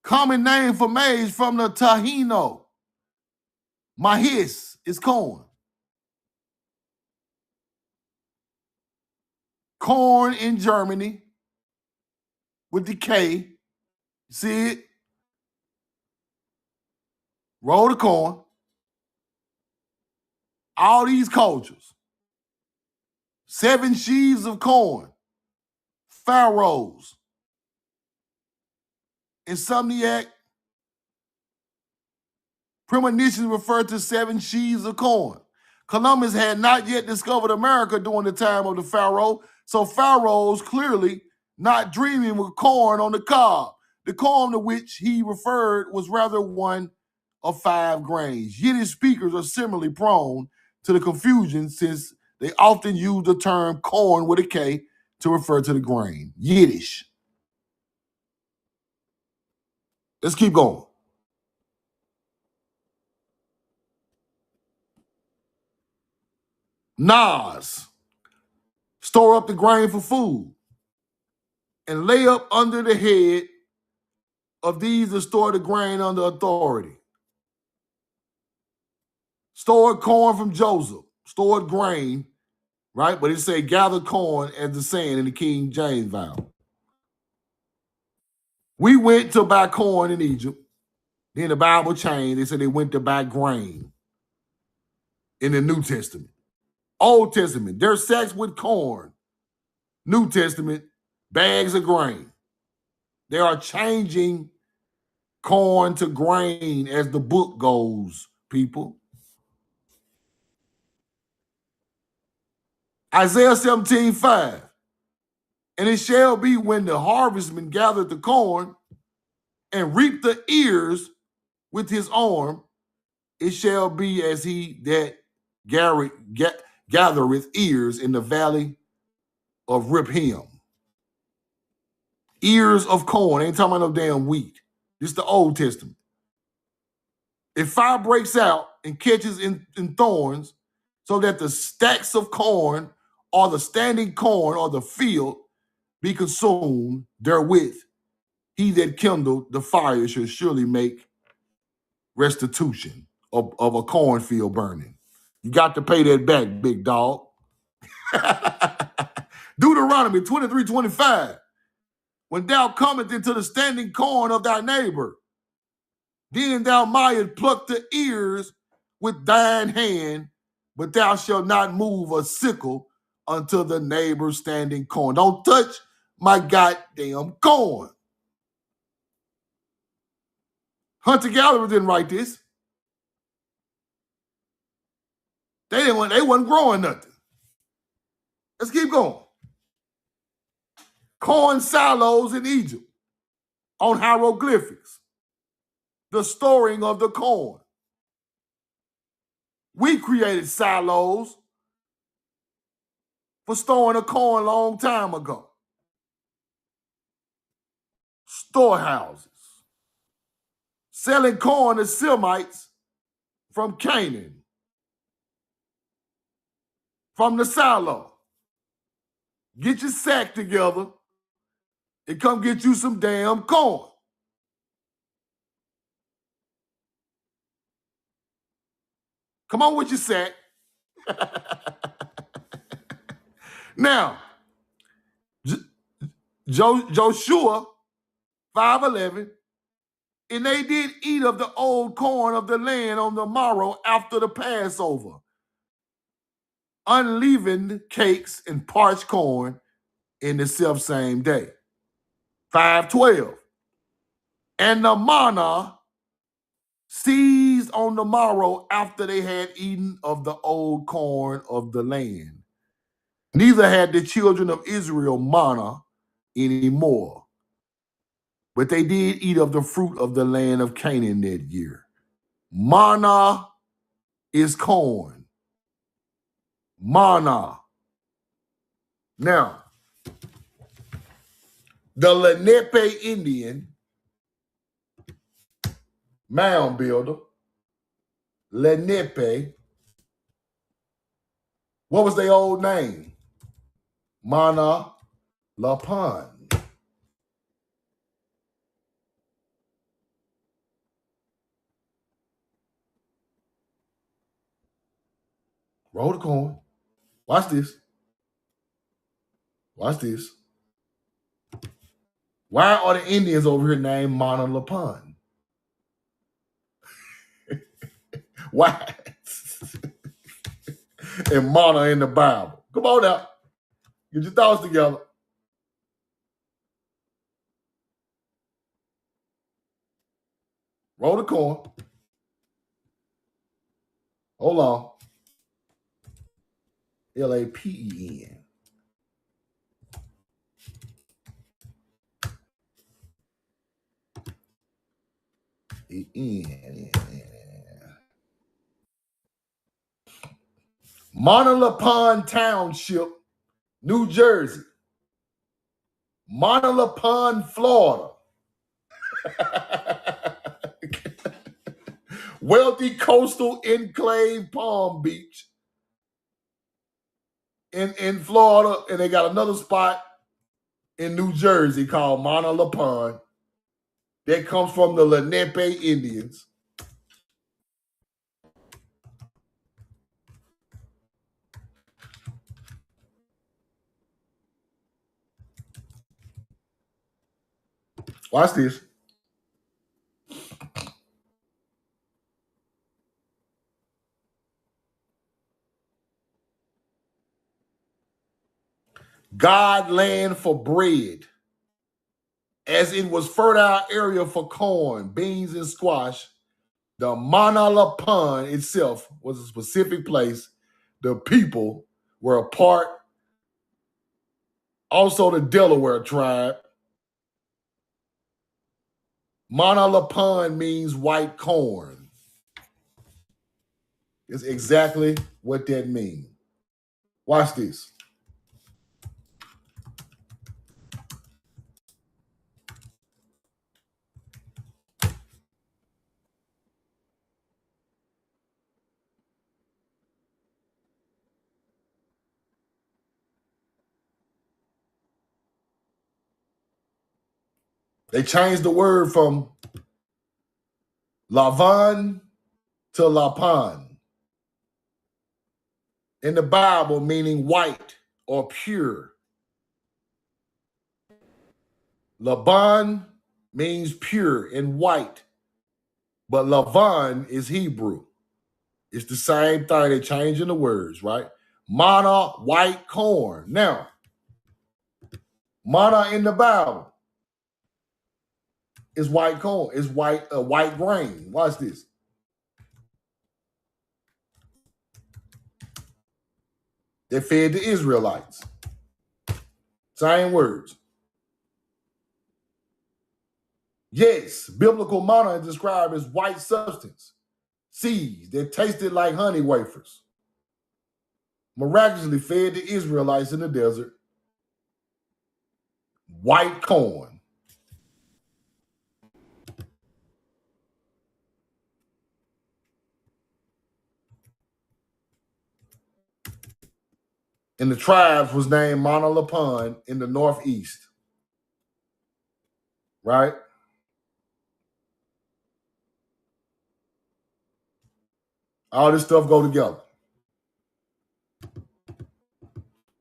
Common name for maize from the Tahino. Maíz is corn. Corn in Germany with the K. See it? Roll the corn. All these cultures. 7 sheaves of corn. Pharaohs. Insomniac. Premonitions refer to 7 sheaves of corn. Columbus had not yet discovered America during the time of the Pharaoh, so pharaohs clearly not dreaming with corn on the cob. The corn to which he referred was rather one of 5 grains. Yiddish speakers are similarly prone to the confusion since they often use the term corn with a K to refer to the grain. Yiddish. Let's keep going. Nas. Store up the grain for food and lay up under the head of these to store the grain under authority. Stored corn from Joseph, stored grain, right? But it say gather corn as the saying in the King James Bible. We went to buy corn in Egypt. Then the Bible changed. They said they went to buy grain in the New Testament. Old Testament, they're sacks with corn. New Testament, bags of grain. They are changing corn to grain as the book goes, people. Isaiah 17:5. And it shall be when the harvestman gathered the corn and reaped the ears with his arm, it shall be as he that gathereth ears in the valley of Rephaim. Ears of corn. Ain't talking about no damn wheat. This is the Old Testament. If fire breaks out and catches in thorns, so that the stacks of corn or the standing corn or the field be consumed therewith, he that kindled the fire shall surely make restitution of a cornfield burning. You got to pay that back, big dog. Deuteronomy 23:25. When thou comest into the standing corn of thy neighbor, then thou mayest pluck the ears with thine hand, but thou shalt not move a sickle unto the neighbor's standing corn. Don't touch my goddamn corn. Hunter-gatherers didn't write this. They wasn't growing nothing. Let's keep going. Corn silos in Egypt on hieroglyphics. The storing of the corn. We created silos for storing the corn a long time ago. Storehouses. Selling corn to Semites from Canaan. From the silo. Get your sack together and come get you some damn corn. Come on with your sack. Now, Joshua 5:11, and they did eat of the old corn of the land on the morrow after the Passover. Unleavened cakes and parched corn in the self-same day. 5:12. And the manna seized on the morrow after they had eaten of the old corn of the land. Neither had the children of Israel manna anymore, but they did eat of the fruit of the land of Canaan that year. Manna is corn. Manna. Now, the Lenape Indian mound builder, Lenape, what was their old name? Mana Lapan. Roll the coin. Watch this. Watch this. Why are the Indians over here named Mana Lapan? Why? And Mana in the Bible. Come on now. Get your thoughts together. Roll the coin. Hold on. Lapen. Montalapon Township, New Jersey. Montalapon, Florida. Wealthy coastal enclave, Palm Beach in Florida, and they got another spot in New Jersey called Montalapon that comes from the Lenape Indians. Watch this. God land for bread, as it was fertile area for corn, beans, and squash. The Montalapon itself was a specific place. The people were a part, also the Delaware tribe. Montalapon means white corn. It's exactly what that means. Watch this. They changed the word from Lavan to Lapan in the Bible, meaning white or pure. Laban means pure and white, but Lavan is Hebrew. It's the same thing. They're changing the words, right? Mana, white corn. Now, mana in the Bible is white corn. It's white grain. Watch this. They fed the Israelites. Same words. Yes, biblical manna is described as white substance, seeds that tasted like honey wafers, miraculously fed the Israelites in the desert. White corn. And the tribes was named Montalapon in the northeast. Right? All this stuff go together.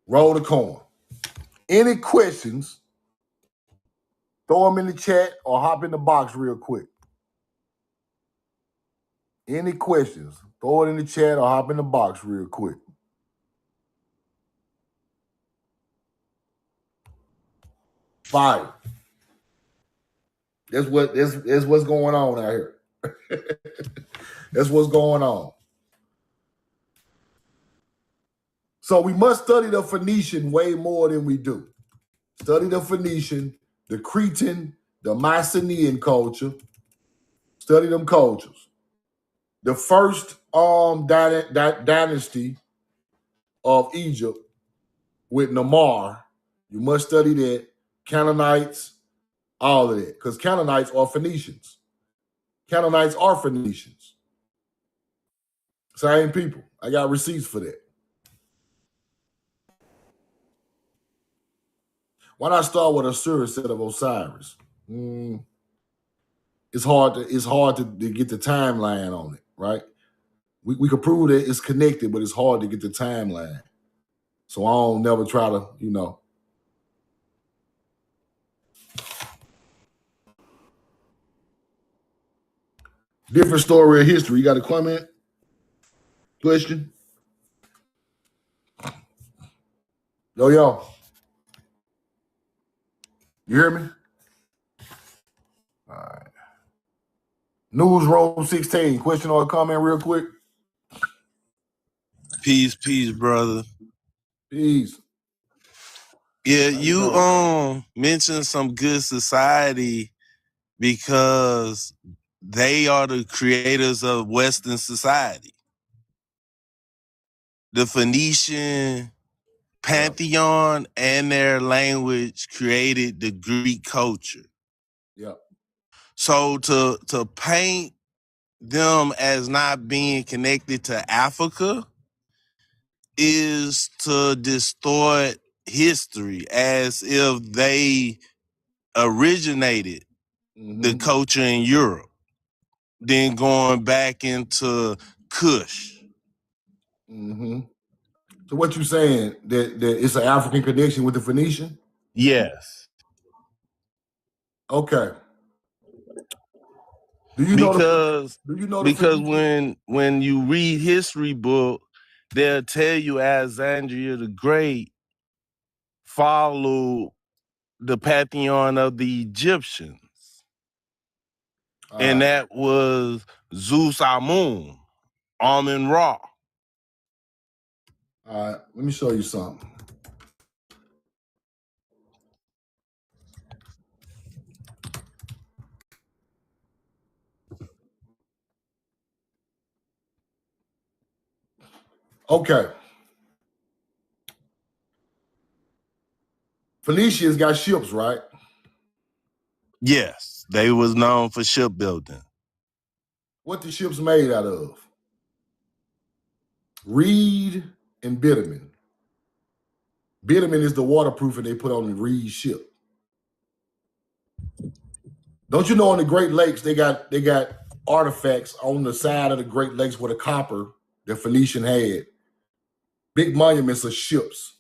Roll the coin. Any questions, throw them in the chat or hop in the box real quick. Any questions, throw it in the chat or hop in the box real quick. Fire. That's what's going on out here. That's what's going on. So we must study the Phoenician way more than we do. Study the Phoenician, the Cretan, the Mycenaean culture. Study them cultures. The first dynasty of Egypt with Namar, you must study that. Canaanites, all of that, because Canaanites are Phoenicians. Canaanites are Phoenicians. Same people. I got receipts for that. Why not start with Osiris instead of Osiris? It's hard to get the timeline on it, right? We can prove that it's connected, but it's hard to get the timeline. So I don't never try to, Different story of history. You got a comment? Question? Yo. You hear me? All right. Newsroom 16. Question or comment real quick? Peace, brother. Peace. Yeah, you mentioned some good society because they are the creators of Western society. The Phoenician pantheon and their language created the Greek culture. Yeah. So to paint them as not being connected to Africa is to distort history as if they originated the culture in Europe, then going back into Kush. So what you saying, that it's an African connection with the Phoenician? Yes. Okay. Because Phoenician? when you read history book, they'll tell you Alexandria the Great followed the pantheon of the Egyptians. And that was Zeus Amun, Amun Ra. All right, let me show you something. Okay. Phoenicians got ships, right? Yes, they was known for shipbuilding. What the ships made out of? Reed and bitumen. Bitumen is the waterproofing they put on the Reed ship. Don't you know on the Great Lakes they got artifacts on the side of the Great Lakes with the copper the Phoenician had. Big monuments of ships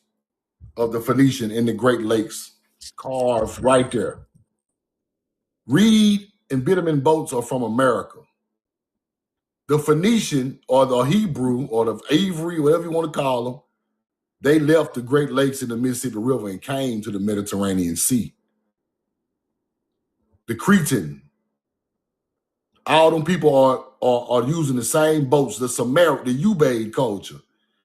of the Phoenician in the Great Lakes, carved right there. Reed and bitumen boats are from America. The Phoenician or the Hebrew or the Avery, whatever you want to call them, they left the Great Lakes in the Mississippi River and came to the Mediterranean Sea. The Cretan, all them people are using the same boats. The Ubaid culture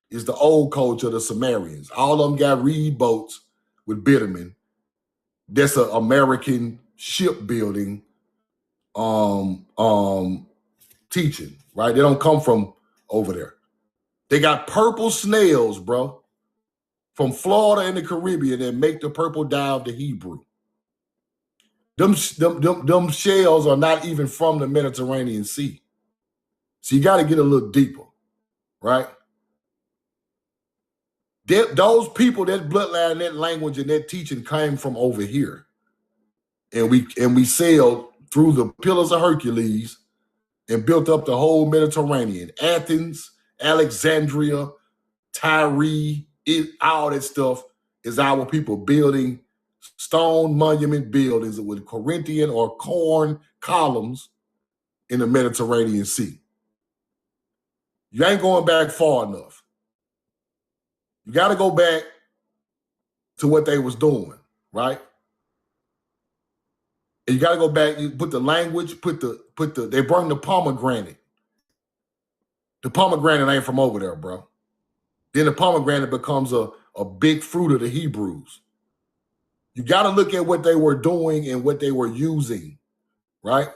is the old culture of the Sumerians. All of them got reed boats with bitumen. That's an American shipbuilding teaching, right? They don't come from over there. They got purple snails, bro, from Florida and the Caribbean that make the purple dye of the Hebrew. Them shells are not even from the Mediterranean Sea. So you got to get a little deeper, right? Those people, that bloodline, that language, and that teaching came from over here. And we sailed through the Pillars of Hercules and built up the whole Mediterranean. Athens, Alexandria, Tyre, all that stuff is our people building stone monument buildings with Corinthian or corn columns in the Mediterranean Sea. You ain't going back far enough. You got to go back to what they was doing, right? And you got to go back. You put the language. They bring the pomegranate. The pomegranate ain't from over there, bro. Then the pomegranate becomes a big fruit of the Hebrews. You got to look at what they were doing and what they were using, right?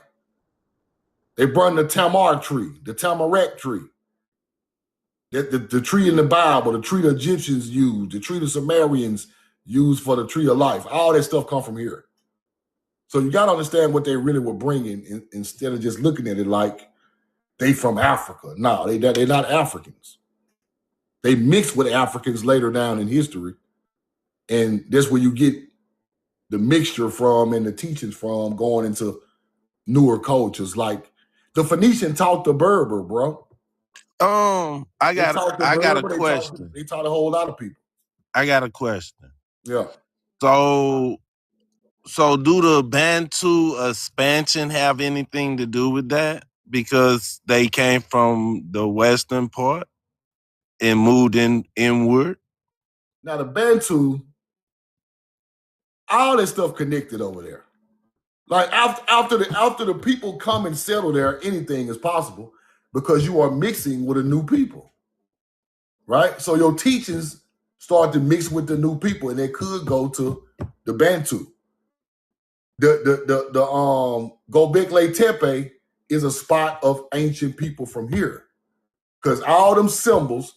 They brought the tamar tree, the tamarack tree, the tree in the Bible, the tree the Egyptians used, the tree the Sumerians used for the tree of life. All that stuff come from here. So you got to understand what they really were bringing instead of just looking at it like they from Africa. No, they're not Africans. They mixed with Africans later down in history. And that's where you get the mixture from and the teachings from going into newer cultures. Like the Phoenician taught the Berber, bro. I got a question. They taught a whole lot of people. I got a question. Yeah. So do the Bantu expansion have anything to do with that? Because they came from the western part and moved inward? Now the Bantu, all that stuff connected over there. Like after the people come and settle there, anything is possible because you are mixing with a new people, right? So your teachings start to mix with the new people, and they could go to the Bantu. The Gobekli Tepe is a spot of ancient people from here because all them symbols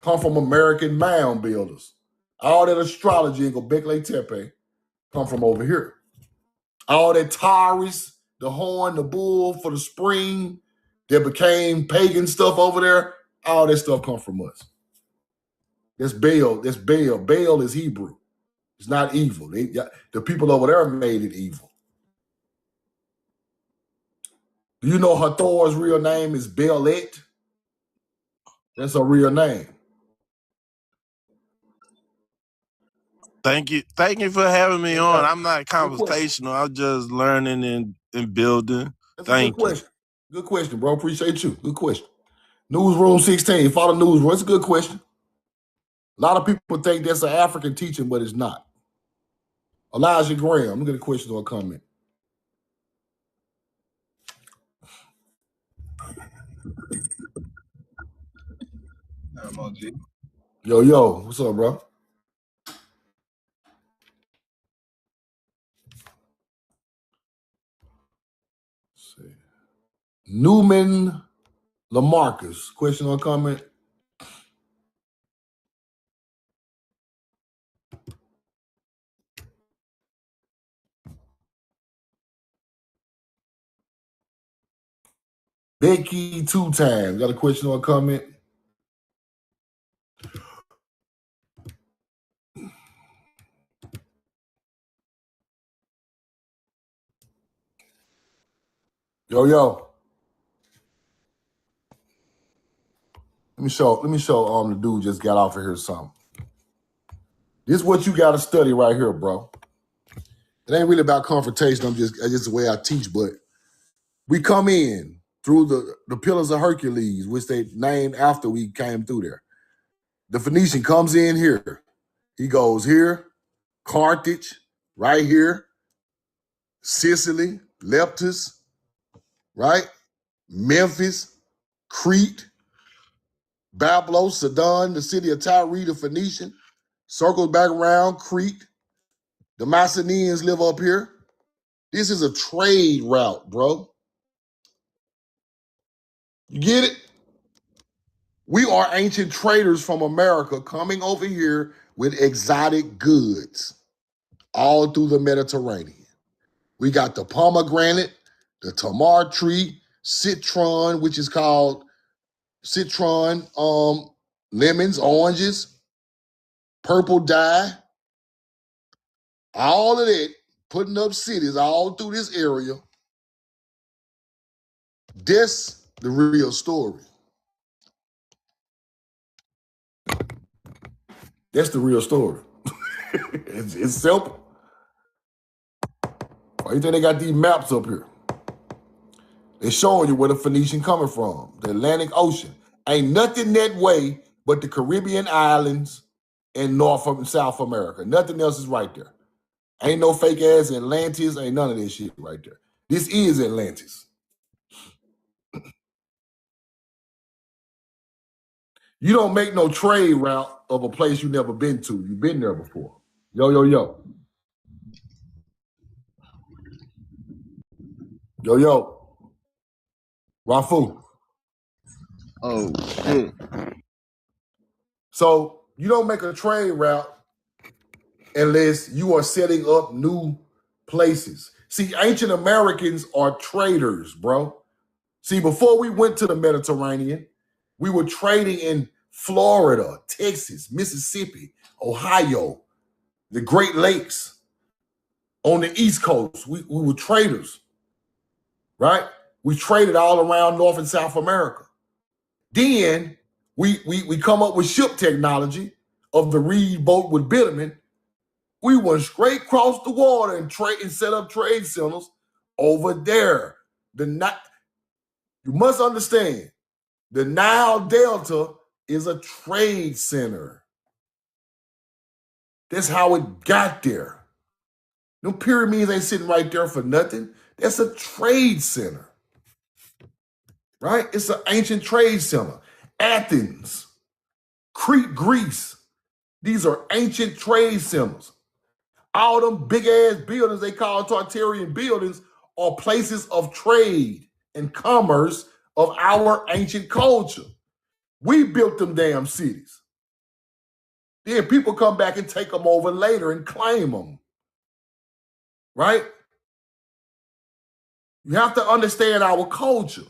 come from American mound builders. All that astrology in Gobekli Tepe come from over here. All that Taurus, the horn, the bull for the spring that became pagan stuff over there, all that stuff come from us. That's Baal. That's Baal. Baal is Hebrew. It's not evil. The people over there made it evil. Do you know Hathor's real name is Baalet? That's her real name. Thank you for having me on. I'm not conversational. I'm just learning and building. Thank you. Good question, bro. Appreciate you. Good question. Newsroom 16. Follow Newsroom. It's a good question. A lot of people think that's an African teaching, but it's not. Elijah Graham. Let me get a question or a comment. Yo, what's up, bro? Let's see. Newman Lamarcus. Question or comment? Becky 2 times. Got a question or a comment? Yo. Let me show the dude just got off of here something. This is what you gotta study right here, bro. It ain't really about confrontation. That's just the way I teach, but we come in through the pillars of Hercules, which they named after we came through there. The Phoenician comes in here. He goes here, Carthage, right here, Sicily, Leptus, right? Memphis, Crete, Bablos, Sidon, the city of Tyre, the Phoenician, circles back around Crete. The Macedonians live up here. This is a trade route, bro. You get it? We are ancient traders from America coming over here with exotic goods all through the Mediterranean. We got the pomegranate, the tamar tree, citron, which is called citron, lemons, oranges, purple dye, all of that, putting up cities all through this area. That's the real story. That's the real story. It's simple. Why you think they got these maps up here? They're showing you where the Phoenician coming from, the Atlantic Ocean. Ain't nothing that way but the Caribbean islands and North and South America. Nothing else is right there. Ain't no fake ass Atlantis, ain't none of this shit right there. This is Atlantis. You don't make no trade route of a place you never been to. You've been there before. Yo, yo, yo. Yo, yo. Rafu. Oh shit. So you don't make a trade route unless you are setting up new places. See, ancient Americans are traders, bro. See, before we went to the Mediterranean, we were trading in Florida, Texas, Mississippi, Ohio, the Great Lakes. On the East Coast, we were traders, right? We traded all around North and South America. Then we come up with ship technology of the reed boat with bitumen. We went straight across the water and set up trade centers over there. You must understand, the Nile Delta is a trade center. That's how it got there. No pyramids ain't sitting right there for nothing. That's a trade center, right? It's an ancient trade center. Athens, Crete, Greece. These are ancient trade centers. All them big ass buildings they call Tartarian buildings are places of trade and commerce of our ancient culture. We built them damn cities. Then people come back and take them over later and claim them, right? You have to understand our culture.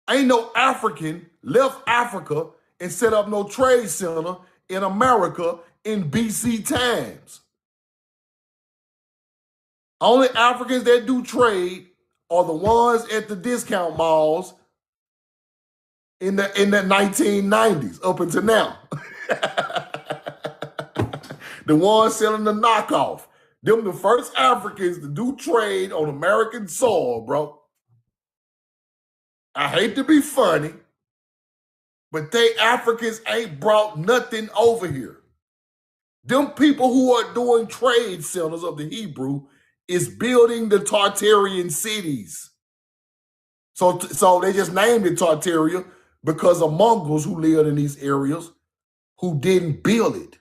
Ain't no African left Africa and set up no trade center in America in BC times. Only Africans that do trade are the ones at the discount malls in the 1990s up until now. The ones selling the knockoff. Them the first Africans to do trade on American soil, bro. I hate to be funny, but they Africans ain't brought nothing over here. Them people who are doing trade centers of the Hebrew is building the Tartarian cities. So they just named it Tartaria because of Mongols who lived in these areas who didn't build it.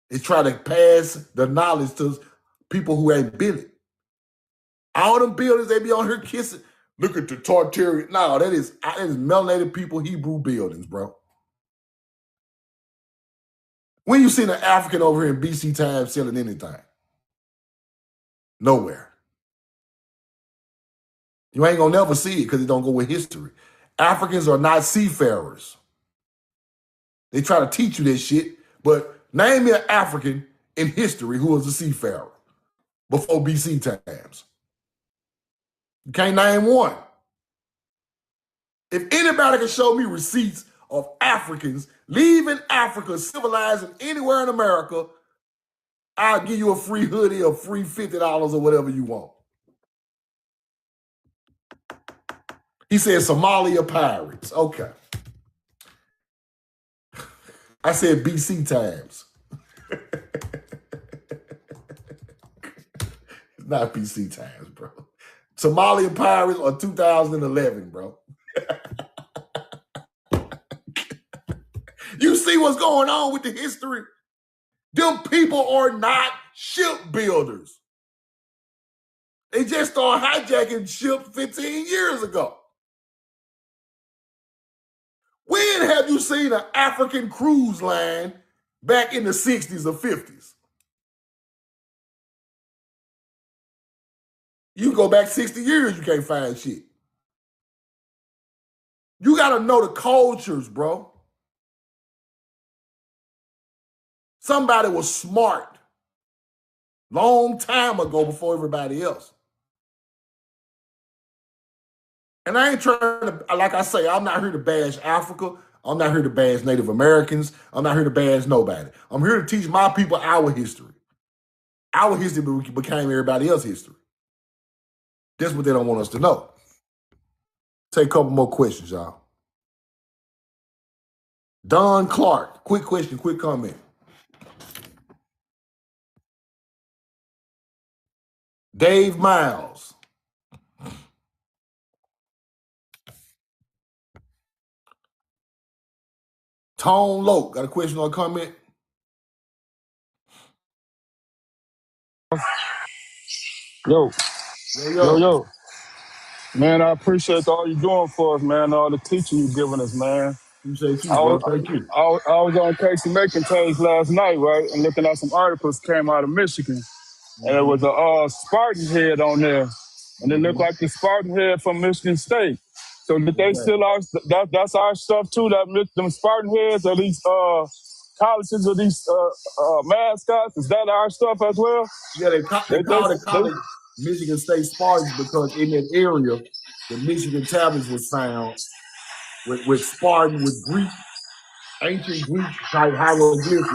They try to pass the knowledge to people who ain't built it. All them buildings, they be on here kissing. Look at the Tartarian. No, that is melanated people Hebrew buildings, bro. When you seen an African over here in BC times selling anything? Nowhere. You ain't gonna never see it because it don't go with history. Africans are not seafarers. They try to teach you this shit, but name me an African in history who was a seafarer before BC times. You can't name one. If anybody can show me receipts of Africans leaving Africa, civilizing anywhere in America, I'll give you a free hoodie or free $50 or whatever you want. He said Somalia pirates. Okay. I said BC times. It's not BC times, bro. Somalia pirates are 2011, bro. You see what's going on with the history? Them people are not shipbuilders. They just started hijacking ships 15 years ago. When have you seen an African cruise line back in the 60s or 50s? You go back 60 years, you can't find shit. You got to know the cultures, bro. Somebody was smart long time ago before everybody else. And I ain't trying to, like I say, I'm not here to bash Africa. I'm not here to bash Native Americans. I'm not here to bash nobody. I'm here to teach my people our history. Our history became everybody else's history. That's what they don't want us to know. Take a couple more questions, y'all. Don Clark, quick question, quick comment. Dave Miles. Tone Low, got a question or a comment? Yo, yo, Yo. yo. Man, I appreciate all you doing for us, man, all the teaching you giving us, man. Appreciate you, I bro. was, Thank you. I was on Casey Macon page last night, right, and looking at some articles came out of Michigan, and it was a Spartan head on there, and it looked like the Spartan head from Michigan State. So did they still our that's our stuff too? Them Spartan heads, or these colleges, or these mascots, is that our stuff as well? Yeah, they call the college Michigan State Spartans because in that area, the Michigan tablets was found with Spartan, with Greek, ancient Greek type hieroglyphics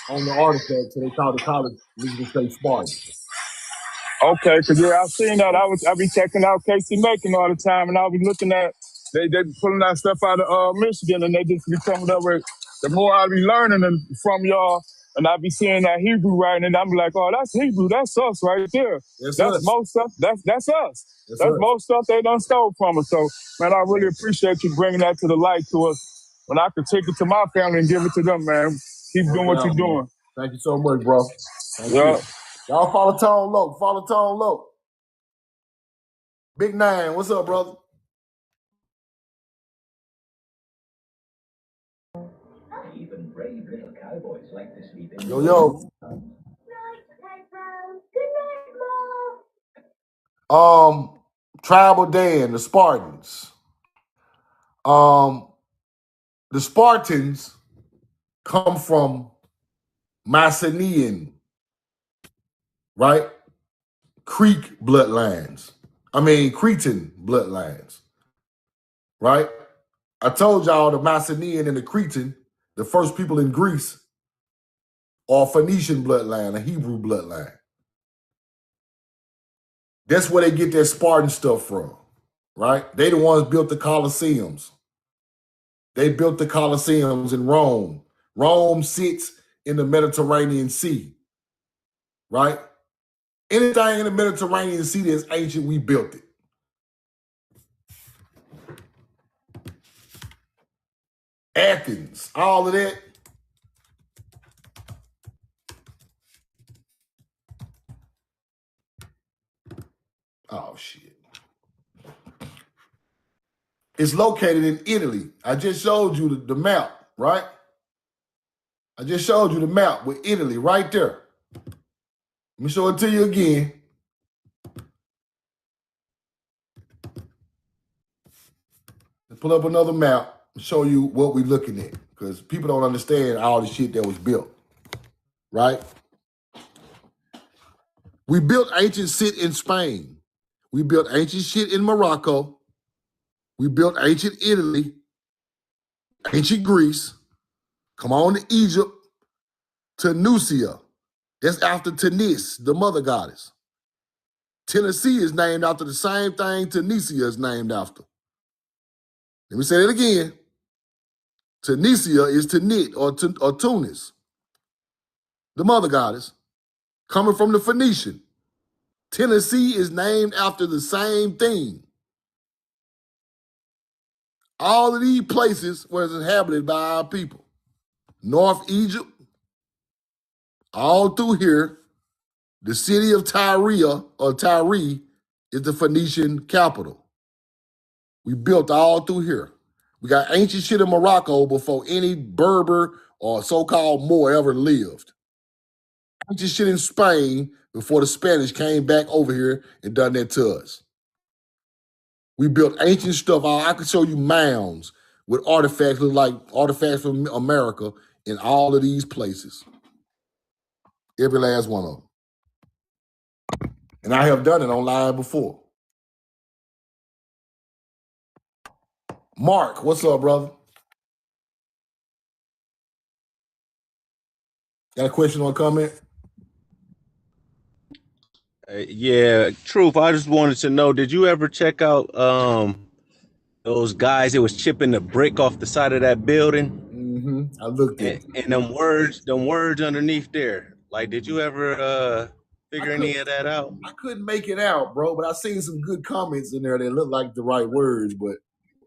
on the artifact. So they call the college Michigan State Spartans. Okay, because yeah, I've seen that. I be checking out Casey Macon all the time, and I'll be looking at they pulling that stuff out of Michigan, and they just be coming up with the more I be learning from y'all, and I be seeing that Hebrew writing, and I'm like, oh, that's Hebrew, that's us right there. That's That's us. most stuff. That's us. That's That's us. most stuff they done stole from us. So, man, I really appreciate you bringing that to the light to us. When I could take it to my family and give it to them, man. Keep doing what you're doing. Thank you so much, bro. Thank Yeah. you. Y'all follow Tone Low. Follow Tone Low. Big Nine, what's up, brother? Even brave little cowboys like to sleep in. Yo. Night, Pedro. Good night, Mom. Tribal Dan, the Spartans. The Spartans come from Mycenaean, right? Cretan bloodlines, right? I told y'all the Mycenaean and the Cretan, the first people in Greece, are Phoenician bloodline, a Hebrew bloodline. That's where they get their Spartan stuff from, right? They the ones built the Colosseums. They built the Colosseums in Rome. Rome sits in the Mediterranean Sea, right? Anything in the Mediterranean Sea that's ancient, we built it. Athens, all of that. Oh, shit. It's located in Italy. I just showed you the map, right? I just showed you the map with Italy right there. Let me show it to you again. Let's pull up another map and show you what we're looking at, because people don't understand all the shit that was built, right? We built ancient shit in Spain. We built ancient shit in Morocco. We built ancient Italy, ancient Greece. Come on to Egypt, Tunisia. That's after Tanis, the mother goddess. Tennessee is named after the same thing Tunisia is named after. Let me say it again. Tunisia is Tanit or Tunis, the mother goddess, coming from the Phoenician. Tennessee is named after the same thing. All of these places was inhabited by our people. North Egypt, all through here, the city of Tyre is the Phoenician capital. We built all through here. We got ancient shit in Morocco before any Berber or so-called Moor ever lived. Ancient shit in Spain before the Spanish came back over here and done that to us. We built ancient stuff. I could show you mounds with artifacts, look like artifacts from America in all of these places. Every last one of them. And I have done it on live before. Mark, what's up, brother? Got a question or a comment? Yeah, Truth. I just wanted to know, did you ever check out those guys that was chipping the brick off the side of that building? Mm-hmm. I looked at it. And them words underneath there. Like, did you ever figure any of that out? I couldn't make it out, bro, but I seen some good comments in there that looked like the right words, but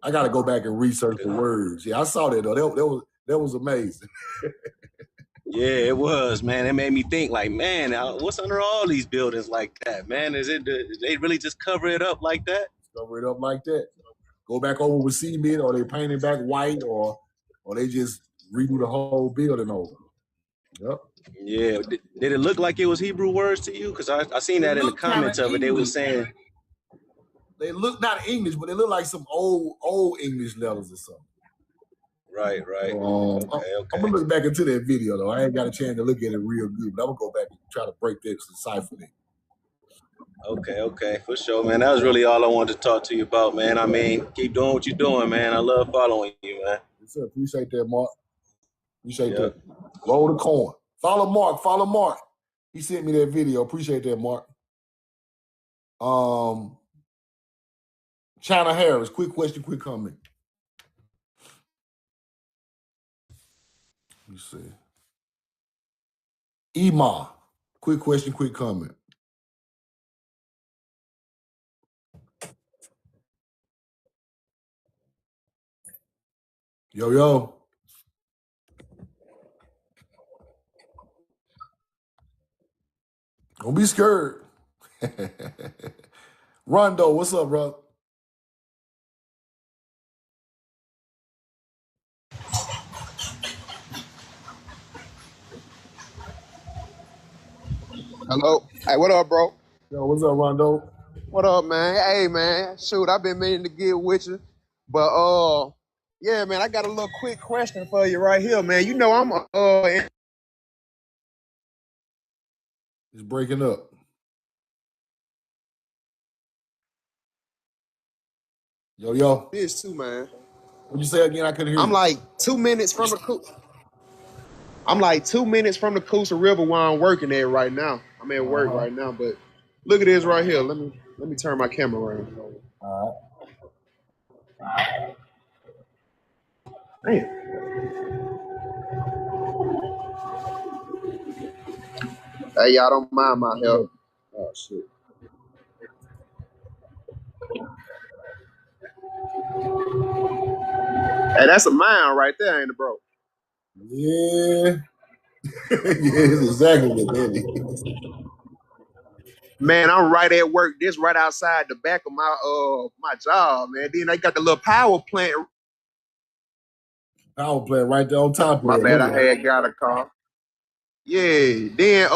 I got to go back and research the words. Yeah, I saw that, though. That was amazing. Yeah, it was, man. It made me think, like, man, what's under all these buildings like that, man? Is they really just cover it up like that? Cover it up like that. Go back over with cement, or they paint it back white, or they just redo the whole building over. Yep. Yeah. Did it look like it was Hebrew words to you? Because I seen that in the comments of it. They were saying they look not English, but they look like some old English letters or something. Right. Okay. I'm gonna look back into that video though. I ain't got a chance to look at it real good, but I'm gonna go back and try to break that, decipher it. Okay, for sure, man. That was really all I wanted to talk to you about, man. I mean, keep doing what you're doing, man. I love following you, man. Yes, sir. Appreciate that, Mark. Appreciate that. Roll the coin. Follow Mark. He sent me that video. Appreciate that, Mark. China Harris, quick question, quick comment. Let me see. Ema, quick question, quick comment. Yo. Don't be scared. Rondo, what's up, bro? Hello. Hey, what up, bro? Yo, what's up, Rondo? What up, man? Hey, man. Shoot, I've been meaning to get with you. But, yeah, man, I got a little quick question for you right here, man. You know, I'm, It's breaking up. Yo. This too, man. What'd you say again? I couldn't hear you. I'm like 2 minutes from the Coosa River where I'm working at right now. I'm at work right now, but look at this right here. Let me turn my camera around. All right. Damn. Hey, y'all don't mind my help. Oh shit. Hey, that's a mine right there, ain't it, bro? Yeah. Yeah, it's exactly what that is. Man, I'm right at work. This right outside the back of my job, man. Then they got the little power plant. Power plant right there on top of My it. bad, I had got a call. Yeah. Then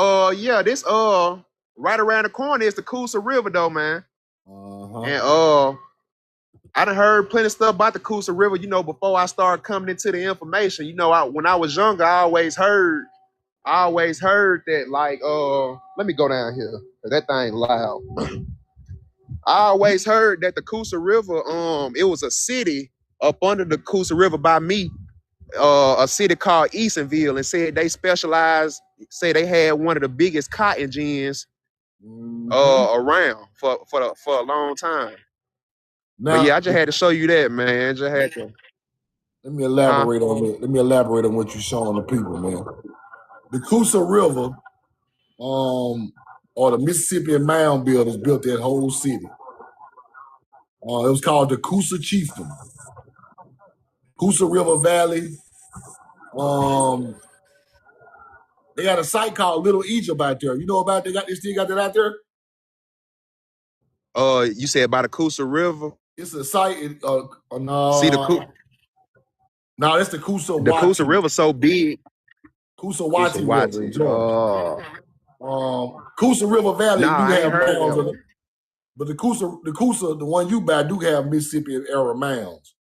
this right around the corner is the Coosa River though, man. And I done heard plenty of stuff about the Coosa River, you know, before I started coming into the information. You know, when I was younger, I always heard that, like, let me go down here. That thing loud. I always heard that the Coosa River, it was a city up under the Coosa River by me, a city called Eastonville, and said they had one of the biggest cotton gins around for a long time. Now, but yeah, I just had to show you that, man. Just had to. Let me elaborate on that. Let me elaborate on what you're showing the people, man. The Coosa River, or the Mississippi Mound Builders built that whole city. It was called the Coosa Chieftain. Coosa River Valley. They got a site called Little Egypt out there. You know about they still got that out there? You said about the Coosa River? It's a site. See the No, that's the Coosa. The Coosa River so big. Coosa River in Georgia. Coosa River Valley do have mounds in it. But the Coosa, the one you buy, do have Mississippi era mounds.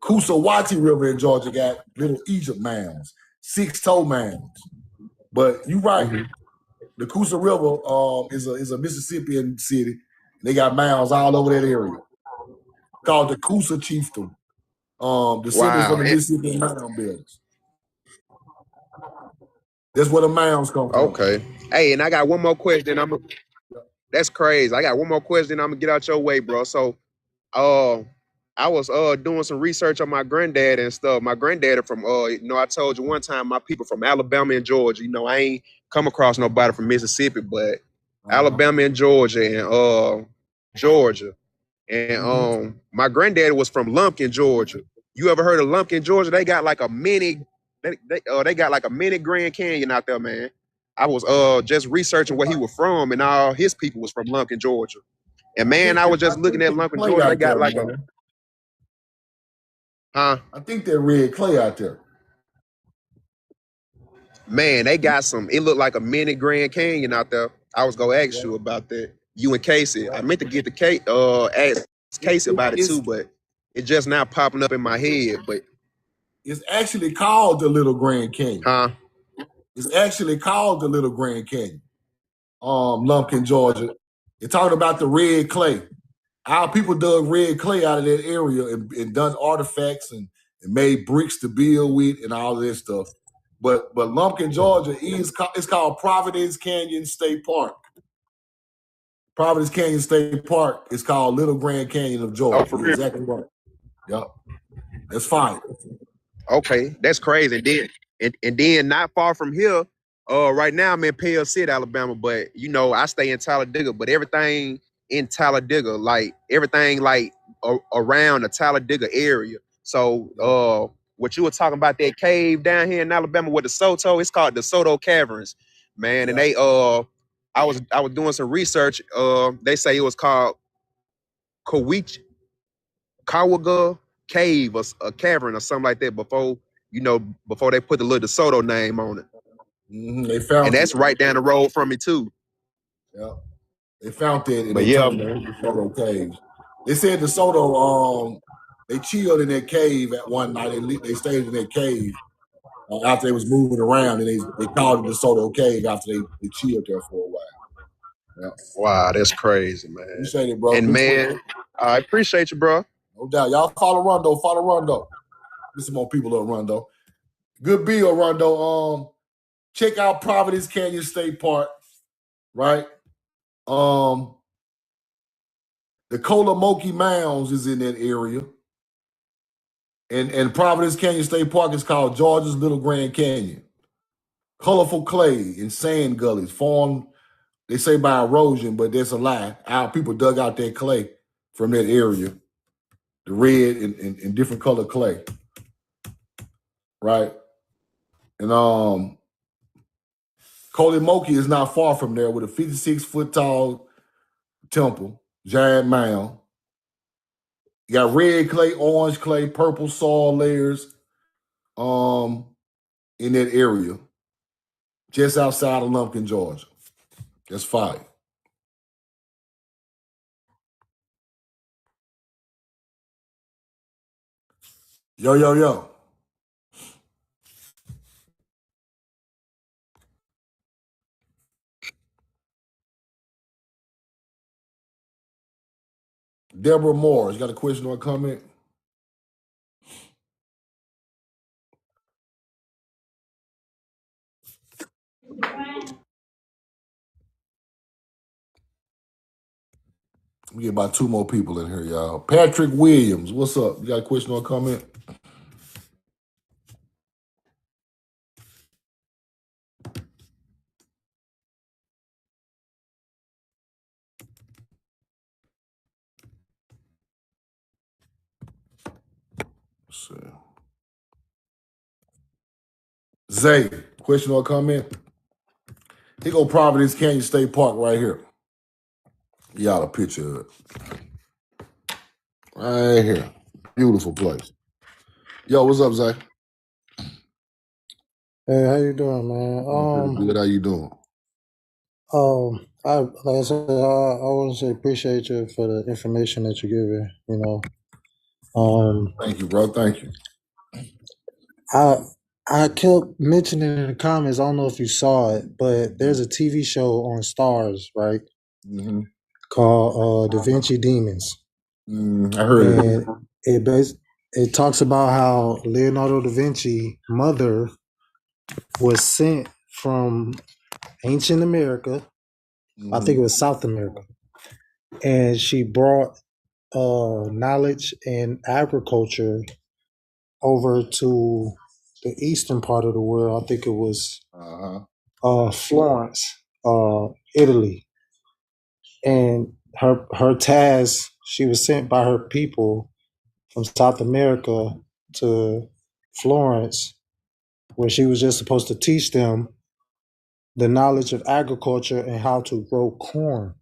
Coosa River in Georgia got Little Egypt mounds, 6-toe mounds. But you're right. The Coosa River is a Mississippian city. They got mounds all over that area. Called the Coosa Chieftain. Descendants from the Mississippi mound builders. That's where the mounds come from. Okay. Hey, and I got one more question. That's crazy. I got one more question. I'm gonna get out your way, bro. So, I was doing some research on my granddad and stuff. My granddad from I told you one time my people from Alabama and Georgia. You know, I ain't come across nobody from Mississippi, but Alabama and Georgia and Georgia. And my granddad was from Lumpkin, Georgia. You ever heard of Lumpkin, Georgia? They got like a mini, they got like a mini Grand Canyon out there, man. I was just researching where he was from, and all his people was from Lumpkin, Georgia. And man, I was just looking at Lumpkin, Georgia. They got like a I think that red clay out there. Man, they got some. It looked like a mini Grand Canyon out there. I was gonna ask you about that. You and Casey. I meant to get the ask Casey about it too, but it just now popping up in my head. But it's actually called the Little Grand Canyon. It's actually called the Little Grand Canyon. Lumpkin, Georgia. They're talking about the red clay. Our people dug red clay out of that area and done artifacts and made bricks to build with and all of that stuff. But Lumpkin, Georgia it's called Providence Canyon State Park. Providence Canyon State Park is called Little Grand Canyon of Georgia. Oh, for real? Exactly right. Yep. That's fine. Okay, that's crazy. And then not far from here, right now I'm in Pell City, Alabama, but you know, I stay in Talladega, but everything in Talladega, like everything like around the Talladega area. So what you were talking about, that cave down here in Alabama with the Soto, it's called the Soto Caverns, man. And they I was doing some research. They say it was called Kawaga Cave or a cavern or something like that before they put the little DeSoto name on it. They found and that's right down the road from me too. Yeah, they found that in But the DeSoto caves. They said DeSoto they chilled in that cave at one night. They stayed in that cave after they was moving around, and they called it DeSoto Cave after they chilled there for a while. Yeah. Wow, that's crazy, man. Appreciate it, bro. And man, I appreciate you, bro. No doubt. Y'all follow Rondo. Get some more people up, Rondo. Good bill, Rondo. Check out Providence Canyon State Park, right? The Kolamoki Mounds is in that area. And Providence Canyon State Park is called Georgia's Little Grand Canyon. Colorful clay and sand gullies formed, they say, by erosion, but that's a lie. Our people dug out that clay from that area, the red and different color clay, right? And Kolamoki is not far from there with a 56-foot tall temple, giant mound. You got red clay, orange clay, purple soil layers in that area, just outside of Lumpkin, Georgia. That's fire. Yo. Deborah Moore, you got a question or a comment? We get about 2 more people in here, y'all. Patrick Williams, what's up? You got a question or a comment? Let's see. Zay, question or comment? Here go Providence Canyon State Park right here. Y'all a picture of it. Right here. Beautiful place. Yo, what's up, Zay? Hey, how you doing, man? Good. How you doing? Like I said, I want to say appreciate you for the information that you're giving. You know, Thank you, bro. Thank you. I kept mentioning in the comments. I don't know if you saw it, but there's a TV show on Stars, right? Called Da Vinci Demons. I heard it. It talks about how Leonardo da Vinci mother was sent from ancient America. I think it was South America, and she brought knowledge in agriculture over to the eastern part of the world. I think it was Florence, Italy, and her task. She was sent by her people from South America to Florence, where she was just supposed to teach them the knowledge of agriculture and how to grow corn.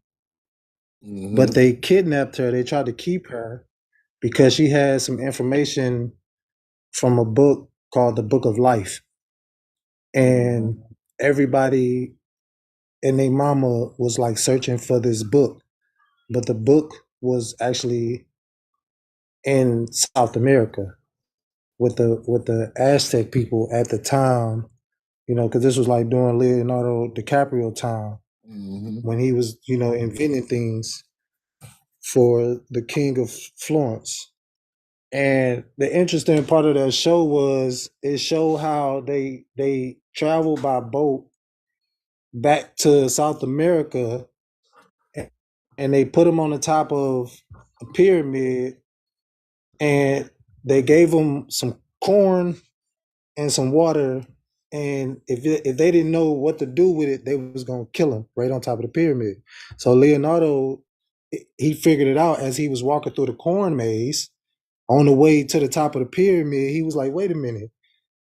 But they kidnapped her. They tried to keep her because she had some information from a book called the Book of Life. And everybody and their mama was like searching for this book. But the book was actually in South America with the Aztec people at the time, you know, because this was like during Leonardo DiCaprio time when he was, you know, inventing things for the King of Florence. And the interesting part of that show was it showed how they traveled by boat back to South America, and they put them on the top of a pyramid, and they gave them some corn and some water. And if they didn't know what to do with it, they was gonna kill him right on top of the pyramid. So Leonardo, he figured it out as he was walking through the corn maze. On the way to the top of the pyramid, he was like, "Wait a minute,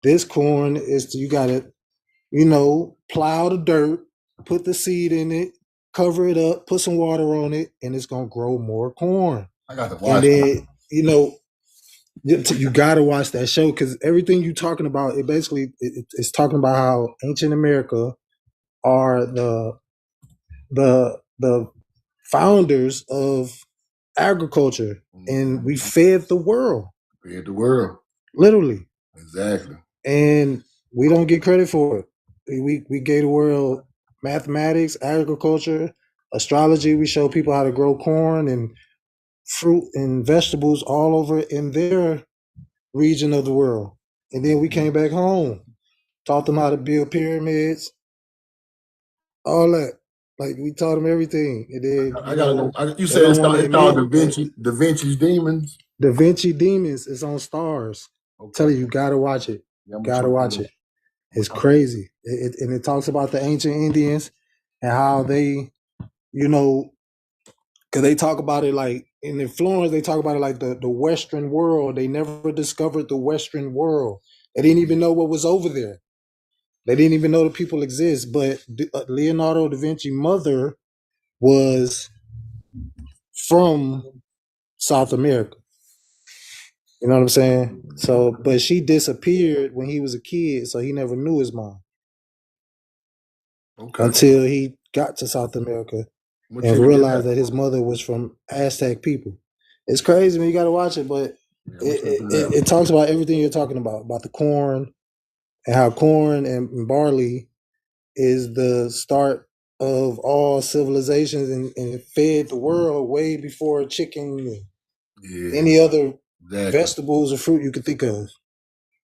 this corn is you gotta, you know, plow the dirt, put the seed in it, cover it up, put some water on it, and it's gonna grow more corn." I got to watch. And then, you know, you got to watch that show because everything you're talking about, it basically it's talking about how ancient America are the founders of agriculture, and we fed the world. Fed the world, literally. Exactly. And we don't get credit for it. We gave the world mathematics, agriculture, astrology. We show people how to grow corn and fruit and vegetables all over in their region of the world. And then we came back home, taught them how to build pyramids, all that. Like we taught them everything. And then I gotta know. You said it's called Da Vinci's Demons. Da Vinci Demons is on Stars. Okay. I'm telling you, you gotta watch it. Yeah, gotta watch it. It's crazy. And it talks about the ancient Indians and how they, you know, because they talk about it like in Florence, they talk about it like the Western world. They never discovered the Western world. They didn't even know what was over there. They didn't even know the people exist. But Leonardo da Vinci's mother was from South America. You know what I'm saying? So, but she disappeared when he was a kid, so he never knew his mom. Okay. Until he got to South America and realized that his mother was from Aztec people. It's crazy, man. You got to watch it, but it talks about everything you're talking about the corn and how corn and barley is the start of all civilizations and it fed the world way before chicken and any other vegetables or fruit you could think of.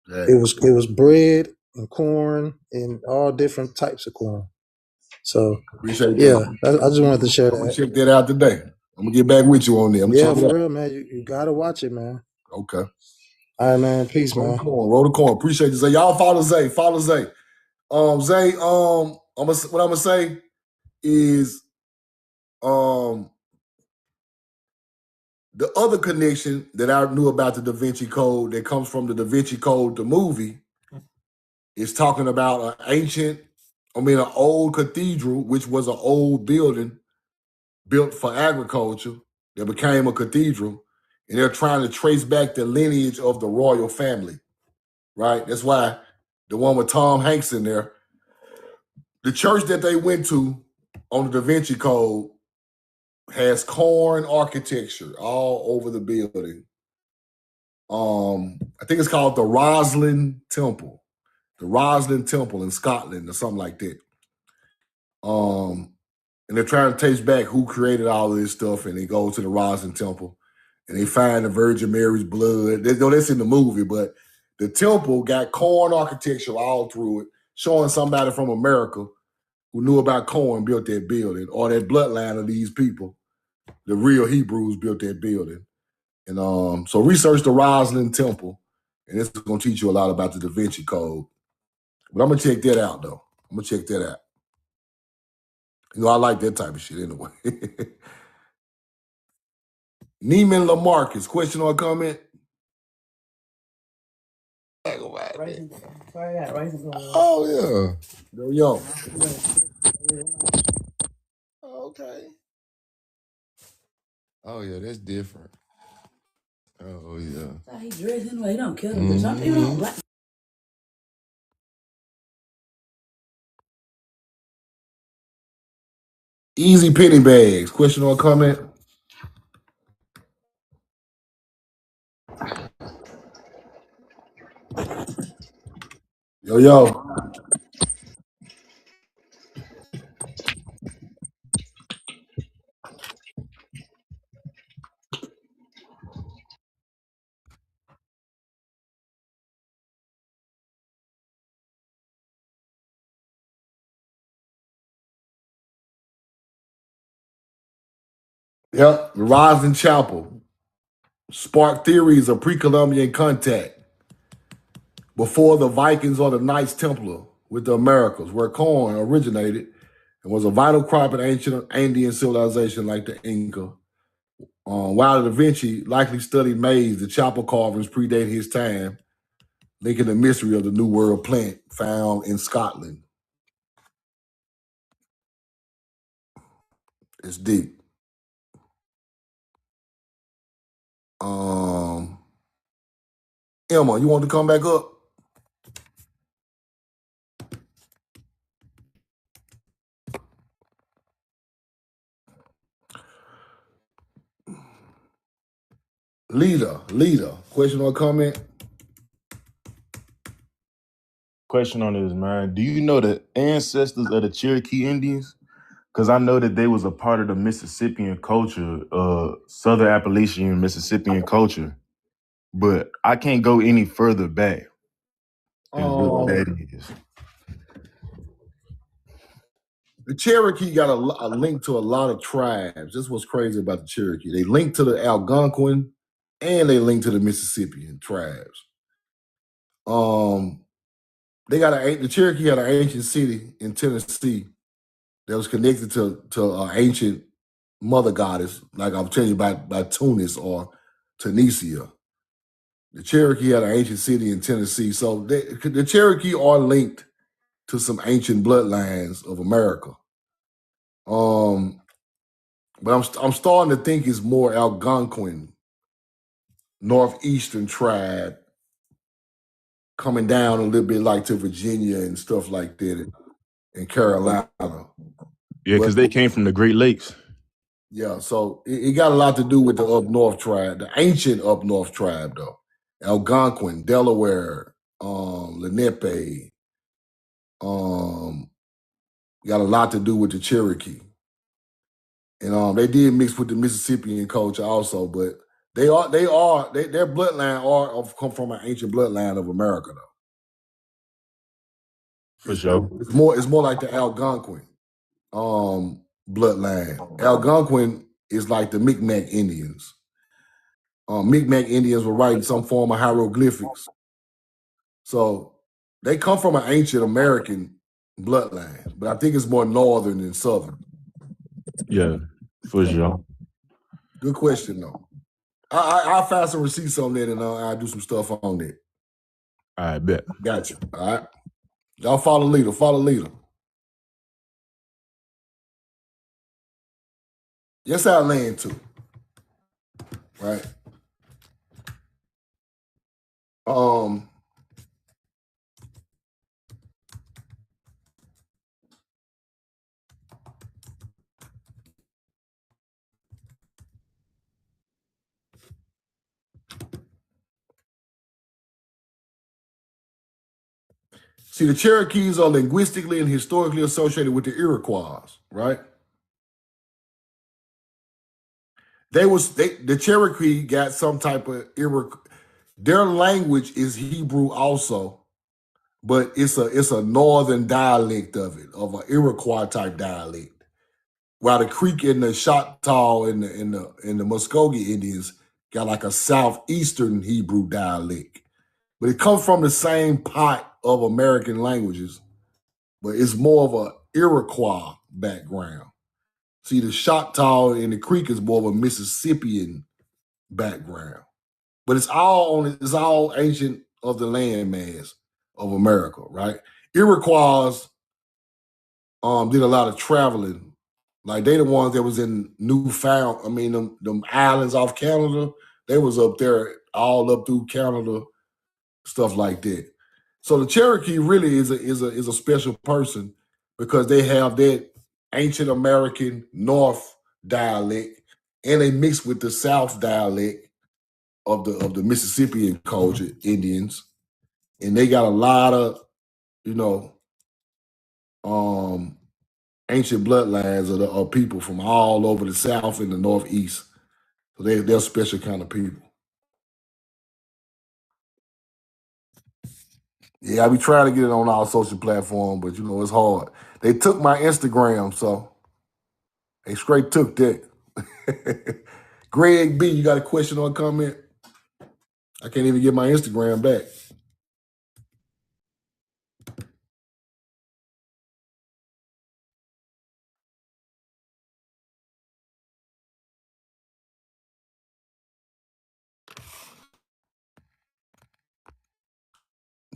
It was bread and corn and all different types of corn. So appreciate that. I just wanted to share that. I'm gonna check that out today. I'm gonna get back with you on there. For real, man. You gotta watch it, man. Okay. All right, man. Peace, man. Roll the corn. Appreciate you, Zay. Y'all follow Zay. Follow Zay. Zay. What I'm gonna say is, the other connection that I knew about the Da Vinci Code that comes from the Da Vinci Code, the movie, is talking about an old cathedral, which was an old building built for agriculture that became a cathedral, and they're trying to trace back the lineage of the royal family, right? That's why the one with Tom Hanks in there, the church that they went to on the Da Vinci Code has corn architecture all over the building. I think it's called the Roslin Temple in Scotland or something like that. And they're trying to trace back who created all of this stuff, and they go to the Roslin Temple, and they find the Virgin Mary's blood. That's in the movie, but the temple got corn architecture all through it, showing somebody from America who knew about corn built that building, or that bloodline of these people, the real Hebrews built that building. And so research the Roslin Temple, and it's going to teach you a lot about the Da Vinci Code. But I'm going to check that out, though. I'm going to check that out. You know, I like that type of shit anyway. Neiman Lamarcus, question or comment? Oh yeah. Yo. Okay. Oh yeah, that's different. Oh yeah. He dressed anyway. He don't care. Some people don't like. Easy penny bags. Question or comment? Yo. Yep. The Rising Chapel sparked theories of pre-Columbian contact before the Vikings or the Knights Templar with the Americas, where corn originated and was a vital crop in ancient Andean civilization like the Inca. While Da Vinci likely studied maize, the chapel carvings predate his time, linking the mystery of the New World plant found in Scotland. It's deep. Emma, you want to come back up? Leader. Question or comment? Question on this, man. Do you know the ancestors of the Cherokee Indians? Because I know that they was a part of the Mississippian culture, Southern Appalachian Mississippian culture, but I can't go any further back than what that is. The Cherokee got a link to a lot of tribes. That's what's crazy about the Cherokee. They link to the Algonquin and they link to the Mississippian tribes. The Cherokee had an ancient city in Tennessee that was connected to an ancient mother goddess, like I'm telling you about Tunis or Tunisia. The Cherokee had an ancient city in Tennessee, so the Cherokee are linked to some ancient bloodlines of America. But I'm starting to think it's more Algonquin, northeastern tribe, coming down a little bit like to Virginia and stuff like that, and Carolina. Yeah, because they came from the Great Lakes. Yeah, so it got a lot to do with the up north tribe, the ancient up north tribe, though. Algonquin, Delaware, Lenape, got a lot to do with the Cherokee. And they did mix with the Mississippian culture also, but their bloodline come from an ancient bloodline of America, though. For sure. It's more like the Algonquin bloodline. Algonquin is like the Micmac Indians. Micmac Indians were writing some form of hieroglyphics. So they come from an ancient American bloodline, but I think it's more northern than southern. Yeah, for sure. Good question, though. I'll find some receipts on that and I'll do some stuff on that. All right, bet. Gotcha. All right. Y'all follow leader. Yes, our land too. Right. See, the Cherokees are linguistically and historically associated with the Iroquois, right? The Cherokee got some type of their language is Hebrew also, but it's a northern dialect of it, of an Iroquois type dialect. While the Creek and the Choctaw and the Muskogee Indians got like a southeastern Hebrew dialect. But it comes from the same pot of American languages, but it's more of a Iroquois background. See, the Choctaw and the Creek is more of a Mississippian background. But it's all ancient of the land mass. of America, right? Iroquois did a lot of traveling. Like they the ones that was in Newfound, them islands off Canada, they was up there all up through Canada, stuff like that. So the Cherokee really is a special person because they have that ancient American North dialect and they mix with the South dialect of the Mississippian culture, Indians. And they got a lot of, ancient bloodlines of people from all over the South and the Northeast. So they're special kind of people. Yeah, I be trying to get it on our social platform, but it's hard. They took my Instagram, so they straight took that. Greg B, you got a question or a comment? I can't even get my Instagram back.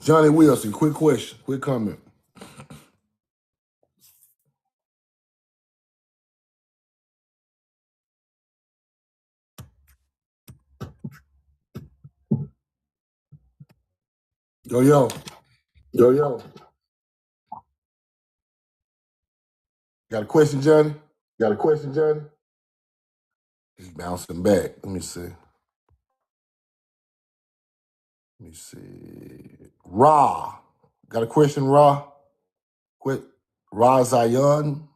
Johnny Wilson, quick question, quick comment. Yo. Got a question, Johnny? He's bouncing back. Let me see. Ra. Got a question, Ra? Quick. Ra Zion.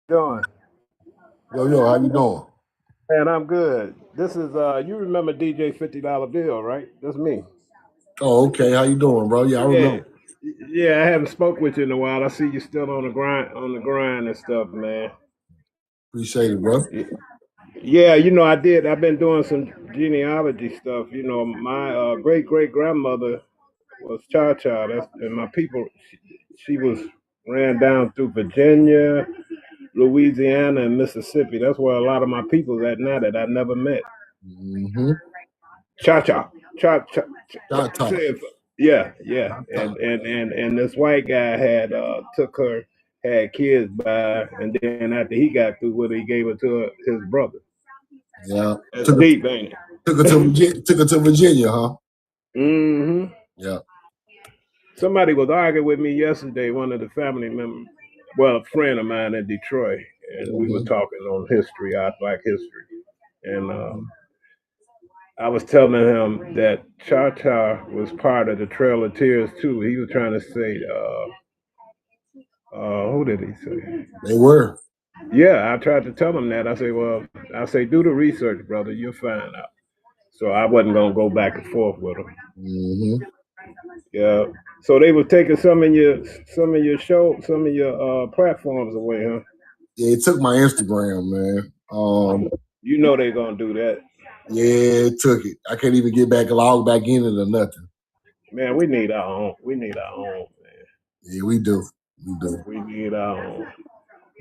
Doing? Yo, how you doing? Man, I'm good. This is you remember DJ $50 bill, right? That's me. Oh, okay. How you doing, bro? Yeah, I remember. Yeah, I haven't spoke with you in a while. I see you still on the grind and stuff, man. Appreciate it, bro. Yeah, I did. I've been doing some genealogy stuff. My great grandmother was Cha Cha. And my people. She was ran down through Virginia, Louisiana, and Mississippi. That's where a lot of my people's at now that I never met. Mm-hmm. Cha. Cha. Yeah. And this white guy had took her, had kids by, and then after he got through with her, he gave her to his brother. Yeah. That's deep, ain't it? Took her to Virginia, huh? Mm-hmm. Yeah. Somebody was arguing with me yesterday, one of the family members, well, a friend of mine in Detroit, and we were talking on history, our Black history. And I was telling him that Cha Cha was part of the Trail of Tears too. He was trying to say, who did he say? They were. Yeah, I tried to tell him that. I say, do the research, brother. You'll find out. So I wasn't gonna go back and forth with him. Mm-hmm. Yeah. So they were taking some of your platforms away, huh? Yeah, it took my Instagram, man. They're gonna do that. Yeah, it took it. I can't even get back log back in it or nothing. Man, we need our own. Man. Yeah, we do. We need our own.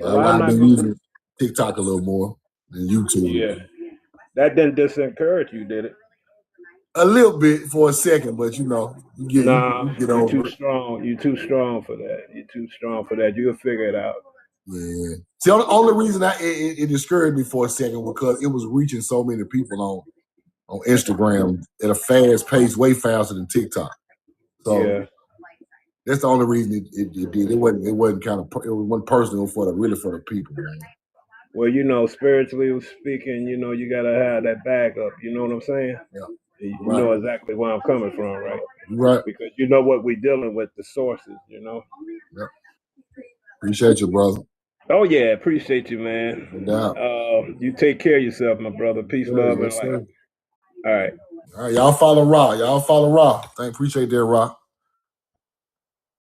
Well, I've been using TikTok a little more than YouTube. Yeah. That didn't disencourage you, did it? A little bit for a second, but you get you're too strong. You're too strong for that. You'll figure it out. Yeah. See, the only reason it discouraged me for a second because it was reaching so many people on Instagram at a fast pace, way faster than TikTok. So that's the only reason it did. It wasn't personal for the people, man. Well, spiritually speaking, you gotta have that backup. You know what I'm saying? Yeah. You know exactly where I'm coming from, right? Right. Because you know what we're dealing with, the sources, Yeah. Appreciate you, brother. Oh yeah, appreciate you, man. No doubt. You take care of yourself, my brother. Peace, love, and light. All right. All right, y'all follow Ra. Appreciate that, Ra.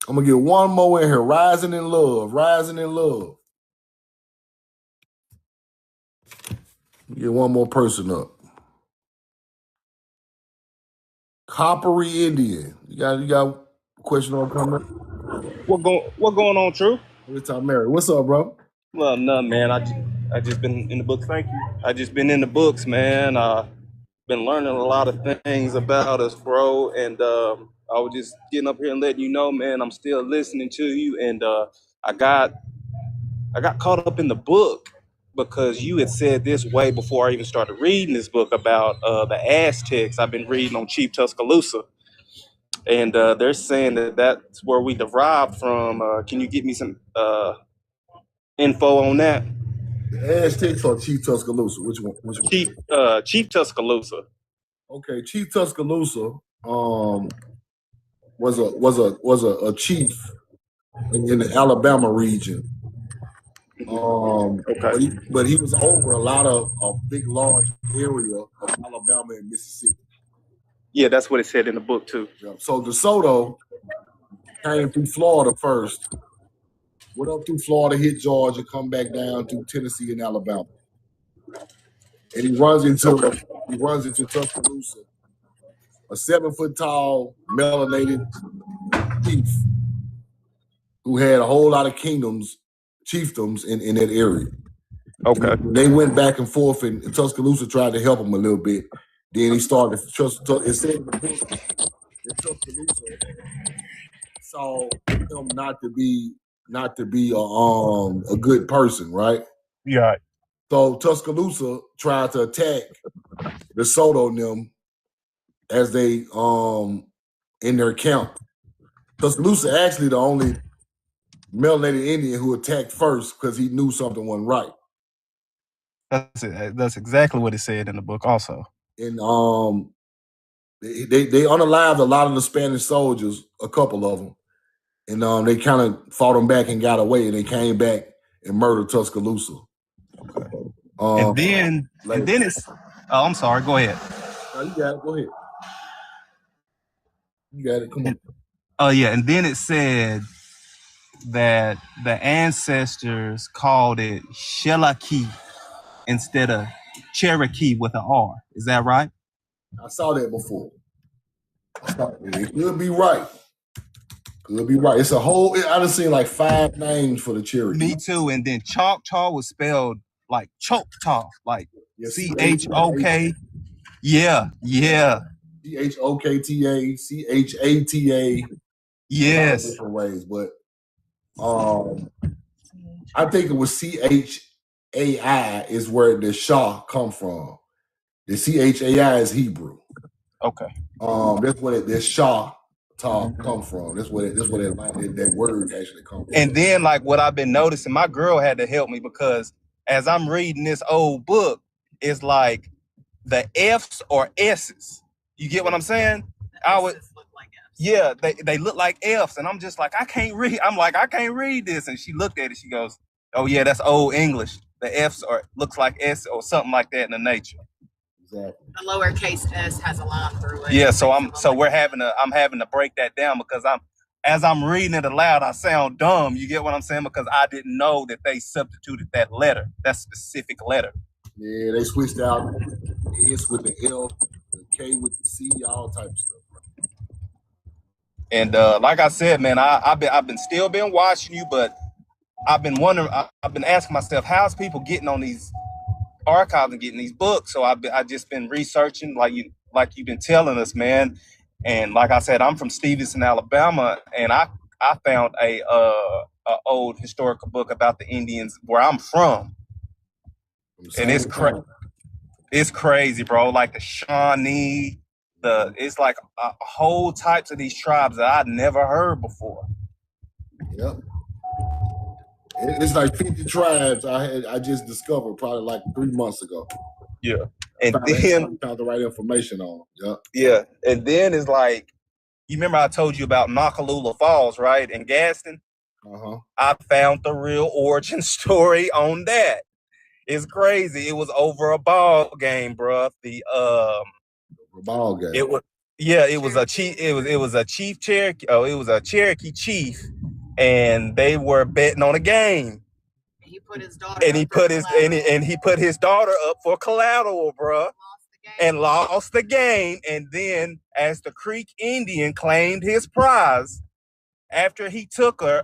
I'm gonna get one more in here. Rising in love. Get one more person up. Coppery Indian. You got a question or comment? What going on, True? Every time Mary. What's up, bro? Well, nothing, man. I just been in the books. Thank you. I just been in the books, man. been learning a lot of things about us, bro. And I was just getting up here and letting you know, man, I'm still listening to you. And I got caught up in the book because you had said this way before I even started reading this book about the Aztecs. I've been reading on Chief Tuscaloosa, and they're saying that that's where we derived from. Can you give me some info on that? The Aztecs or Chief Tuscaloosa? Which one? Chief Tuscaloosa. Okay, Chief Tuscaloosa was a chief in the Alabama region. Okay. But he was over a lot of a big large area of Alabama and Mississippi. Yeah, that's what it said in the book too. Yeah. So DeSoto came through Florida first, went up through Florida, hit Georgia, come back down to Tennessee and Alabama, and he runs into Tuscaloosa, a 7-foot tall melanated chief who had a whole lot of chiefdoms in that area. Okay. And they went back and forth, and Tuscaloosa tried to help him a little bit. Then he started to trust. It said in the book that Tuscaloosa saw him not to be a good person, right? Yeah. So Tuscaloosa tried to attack DeSoto and them as they in their camp. Tuscaloosa actually the only melanated Indian who attacked first because he knew something wasn't right. That's exactly what it said in the book also. And they unalived a lot of the Spanish soldiers, a couple of them, and they kind of fought them back and got away, and they came back and murdered Tuscaloosa. Okay. And then it's I'm sorry, go ahead. No, you got it. Go ahead. You got it. Come on. Oh yeah, and then it said that the ancestors called it Cherokee instead of Cherokee with an R. Is that right? I saw that before. It could be right. Could be right. It's a whole. I done seen like 5 names for the Cherokee. Me too. And then Choctaw was spelled like Choctaw, like CHOK. Yeah. CHOKTA, CHATA. Yes. Different ways, but I think it was CHAI is where the Shah come from. The CHAI is Hebrew. Okay. That's where the Shah talk come from. That's where that word actually comes from. And then like what I've been noticing, my girl had to help me because as I'm reading this old book, it's like the F's or S's. You get what I'm saying? Yeah, they look like F's, and I'm just like, I can't read. I'm like, I can't read this. And she looked at it. She goes, "Oh yeah, that's old English. The F's looks like S or something like that in the nature." Exactly. The lowercase s has a line through it. Yeah, so I'm having to break that down because as I'm reading it aloud, I sound dumb. You get what I'm saying? Because I didn't know that they substituted that specific letter. Yeah, they switched out the S with the L, the K with the C, all type of stuff. And like I said, man, I've been still been watching you, but I've been wondering. I've been asking myself, how's people getting on these archives and getting these books? So I've just been researching, like you've been telling us, man. And like I said, I'm from Stevenson, Alabama, and I found a old historical book about the Indians where I'm from, and it's crazy, bro. Like the Shawnee. It's like whole types of these tribes that I'd never heard before. Yep. It's like 50 tribes I just discovered probably like 3 months ago. Yeah. And then found the right information on. Yep. Yeah. And then it's like, you remember I told you about Nakalula Falls, right? In Gaston? Uh-huh. I found the real origin story on that. It's crazy. It was over a ball game, bro. Ball game. It was a chief. It was a chief Cherokee. Oh, it was a Cherokee chief, and they were betting on a game. He put his daughter. And he put his daughter up for collateral, bro, and lost the game. And then, as the Creek Indian claimed his prize, after he took her,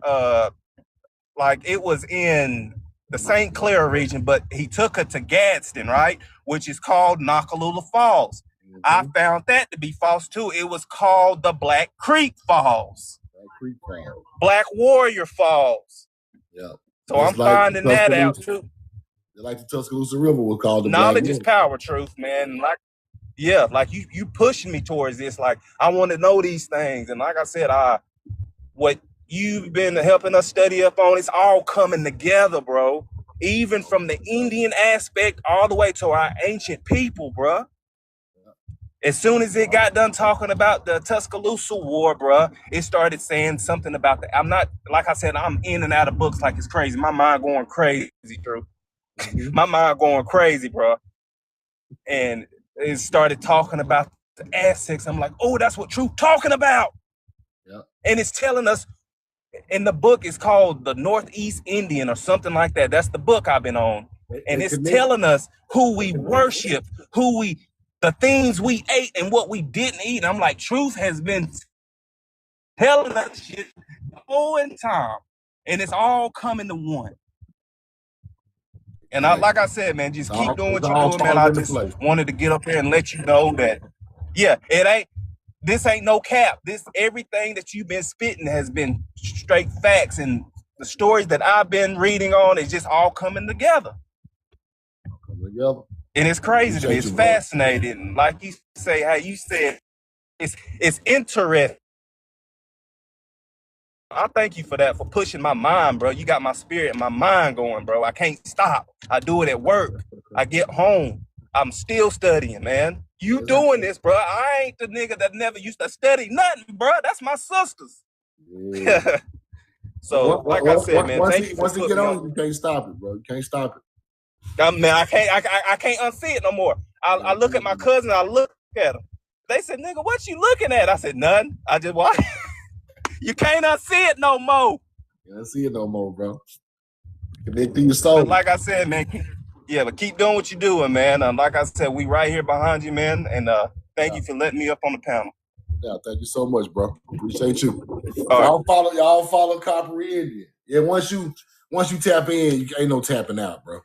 like it was in the St. Clair region, but he took her to Gadsden, right, which is called Nakalula Falls. I found that to be false too. It was called the Black Creek Falls. Black Warrior Falls. Yeah. So I'm finding that out too. Like the Tuscaloosa River was called the Knowledge Black is power, Truth, man. Like, yeah, like you pushing me towards this. Like, I want to know these things. And like I said, what you've been helping us study up on, it's all coming together, bro. Even from the Indian aspect all the way to our ancient people, bro. As soon as it got done talking about the Tuscaloosa War, bro, it started saying something about the. I'm not, like I said, I'm in and out of books like it's crazy. My mind going crazy, Drew. My mind going crazy, bro. And it started talking about the Aztecs. I'm like, oh, that's what Truth talking about. Yeah. And it's telling us, in the book, it's called the Northeast Indian or something like that. That's the book I've been on. And it's telling us who we worship, the things we ate and what we didn't eat. And I'm like, Truth has been telling us shit the whole time. And it's all coming to one. And like I said, man, just keep doing what you're doing, man. I just wanted to get up here and let you know that, yeah, this ain't no cap. Everything that you've been spitting has been straight facts. And the stories that I've been reading on is just all coming together. And it's crazy to me. It's fascinating. Like you say, how you said, it's interesting. I thank you for that, for pushing my mind, bro. You got my spirit and my mind going, bro. I can't stop. I do it at work. I get home. I'm still studying, man. You doing this, bro. I ain't the nigga that never used to study nothing, bro. That's my sisters. Yeah. So, like I said, man, thank you for once you get on, you can't stop it, bro. You can't stop it. Man, I can't unsee it no more. I look at my cousin, I look at him. They said, nigga, what you looking at? I said, nothing. I just watch. You can't unsee it no more. You can't see it no more, bro. Connect to your soul. But like I said, man, but keep doing what you're doing, man. Like I said, we right here behind you, man. And thank you for letting me up on the panel. Yeah, thank you so much, bro. Appreciate you. Y'all follow Copper Indian. Yeah, once you tap in, you ain't no tapping out, bro.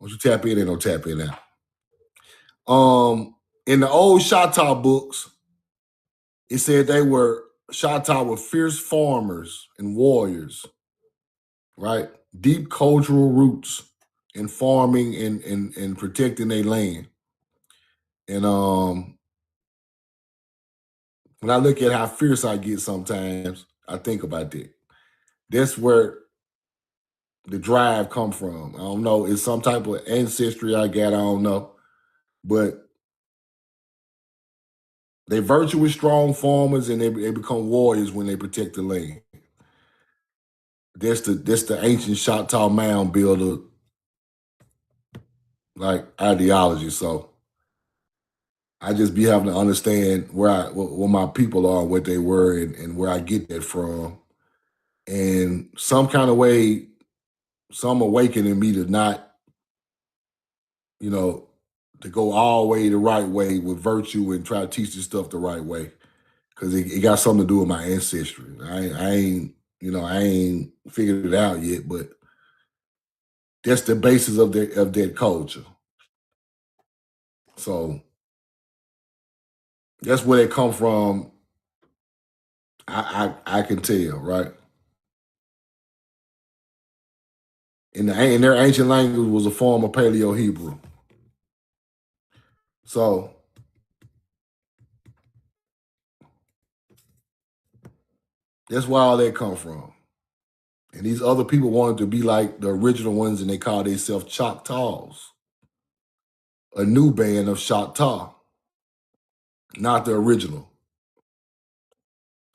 Once you tap in, ain't no tapping out. In the old Choctaw books, it said Choctaw were fierce farmers and warriors, right? Deep cultural roots in farming and protecting their land. And when I look at how fierce I get sometimes, I think about that. That's where the drive come from. I don't know. It's some type of ancestry I got. I don't know. But they virtuous strong farmers and they become warriors when they protect the land. That's the ancient Choctaw mound builder like ideology. So I just be having to understand where my people are, what they were, and where I get that from. And some kind of way, some awakening me to not, to go all the way the right way with virtue and try to teach this stuff the right way. Because it got something to do with my ancestry. I ain't figured it out yet, but that's the basis of that culture. So that's where they come from. I can tell, right? In their ancient language was a form of Paleo-Hebrew. So that's where all that come from. And these other people wanted to be like the original ones, and they call themselves Choctaws. A new band of Choctaw, not the original.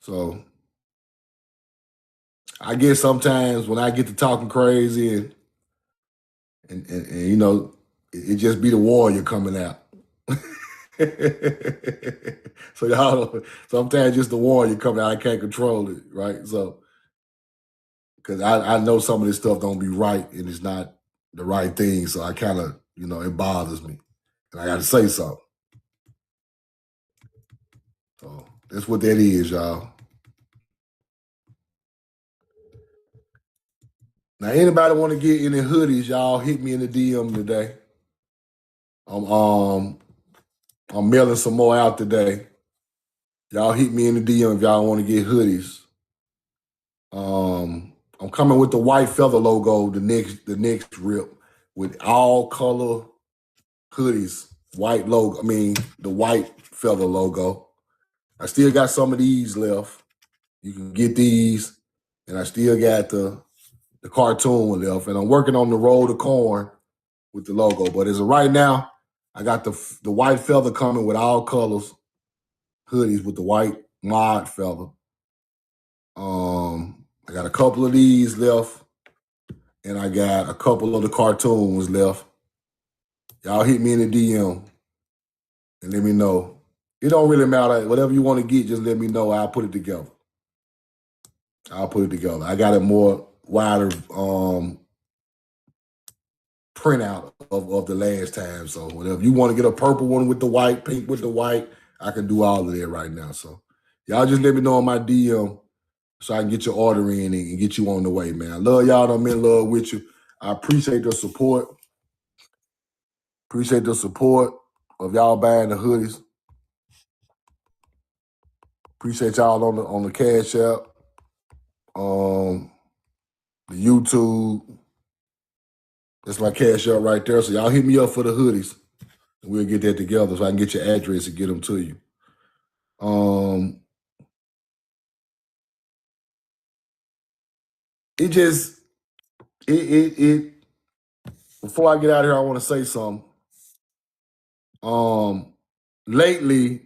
So I guess sometimes when I get to talking crazy and it just be the warrior coming out. So y'all, sometimes just the warrior coming out, I can't control it, right? So, because I know some of this stuff don't be right and it's not the right thing, so I kind of, it bothers me. And I got to say something. So that's what that is, y'all. Now, anybody want to get any hoodies, y'all hit me in the DM today. I'm I'm mailing some more out today. Y'all hit me in the DM if y'all want to get hoodies. I'm coming with the white feather logo, the next rip with all color hoodies, white logo. I mean, the white feather logo. I still got some of these left. You can get these, and I still got the cartoon one left. And I'm working on the roll of corn with the logo. But as of right now, I got the white feather coming with all colors hoodies with the white mod feather. I got a couple of these left, and I got a couple of the cartoons left. Y'all hit me in the DM and let me know. It don't really matter. Whatever you want to get, just let me know. I'll put it together. I got a more wider printout of the last time. So whatever you want to get a purple one with the white, pink with the white, I can do all of that right now. So y'all just let me know on my DM so I can get your order in and get you on the way, man. I love y'all. I'm in love with you. I appreciate the support. Appreciate the support of y'all buying the hoodies. Appreciate y'all on the Cash App, the YouTube. That's my Cash App right there. So y'all hit me up for the hoodies, and we'll get that together so I can get your address and get them to you. Before I get out of here, I want to say something. Lately,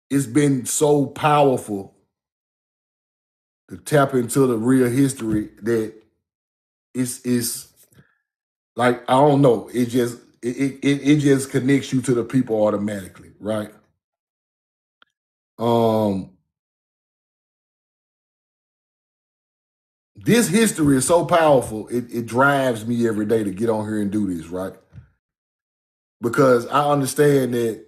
it's been so powerful to tap into the real history that it's like, I don't know, it just connects you to the people automatically, right? This history is so powerful, it drives me every day to get on here and do this, right? Because I understand that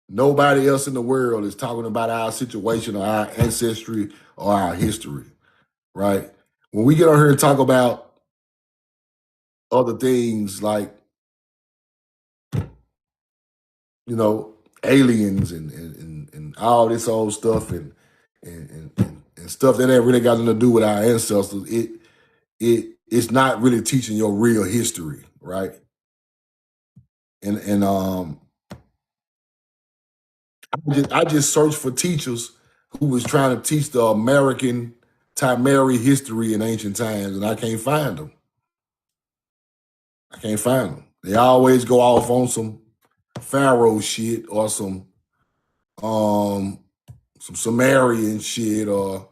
nobody else in the world is talking about our situation or our ancestry or our history, right? When we get on here and talk about other things like, you know, aliens and all this old stuff and stuff that ain't really got nothing to do with our ancestors, it's not really teaching your real history, right? And I just searched for teachers who was trying to teach the American Timeri history in ancient times, and I can't find them. They always go off on some Pharaoh shit or some Sumerian shit, or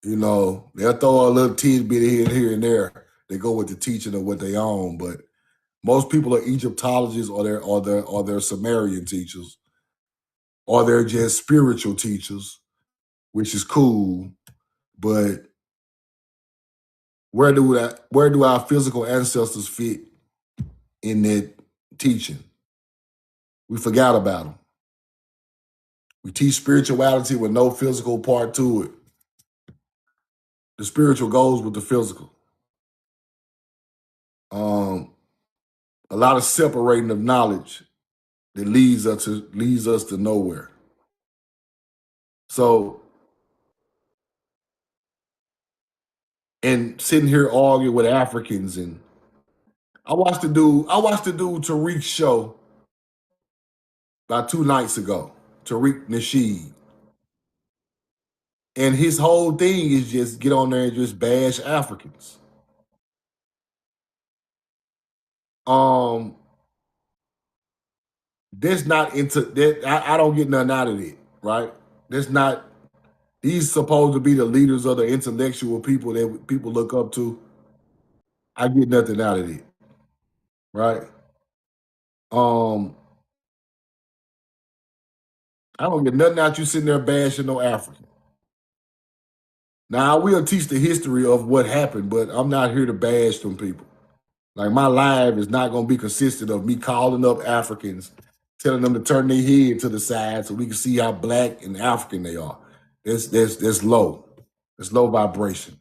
they'll throw a little tidbit here and there. They go with the teaching of what they own, but most people are Egyptologists or they're Sumerian teachers, or they're just spiritual teachers, which is cool. But where do our physical ancestors fit in that teaching? We forgot about them. We teach spirituality with no physical part to it. The spiritual goes with the physical. A lot of separating of knowledge that leads us to nowhere. So, and sitting here arguing with Africans, and I watched the dude Tariq's show about 2 nights ago, Tariq Nasheed. And his whole thing is just get on there and just bash Africans. That's not into that. I don't get nothing out of it, right? That's not. These supposed to be the leaders of the intellectual people that people look up to. I get nothing out of it, right? I don't get nothing out you sitting there bashing no African. Now I will teach the history of what happened, but I'm not here to bash them people. Like, my live is not going to be consistent of me calling up Africans, telling them to turn their head to the side so we can see how black and African they are. That's low. It's low vibration.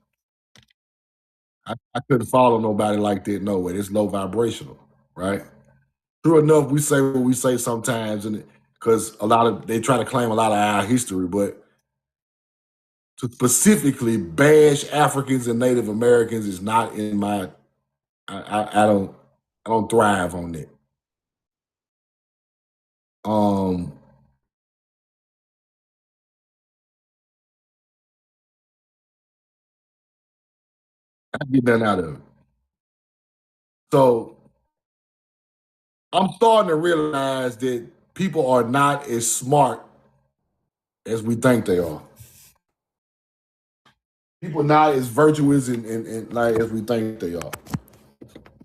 I couldn't follow nobody like that. No way. It's low vibrational, right? True enough, we say what we say sometimes, and because they try to claim a lot of our history, but to specifically bash Africans and Native Americans is not in my. I don't thrive on that. I get nothing out of it. So I'm starting to realize that people are not as smart as we think they are. People not as virtuous and like as we think they are.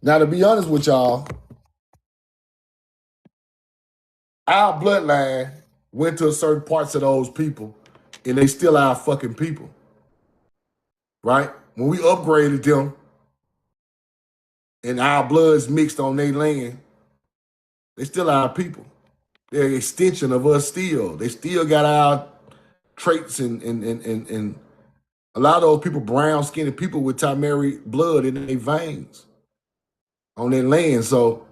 Now, to be honest with y'all, our bloodline went to certain parts of those people, and they still our fucking people. Right? When we upgraded them and our bloods mixed on their land, they still our people. They're an extension of us still. They still got our traits and a lot of those people, brown skinned people with Tamari blood in their veins on their land. So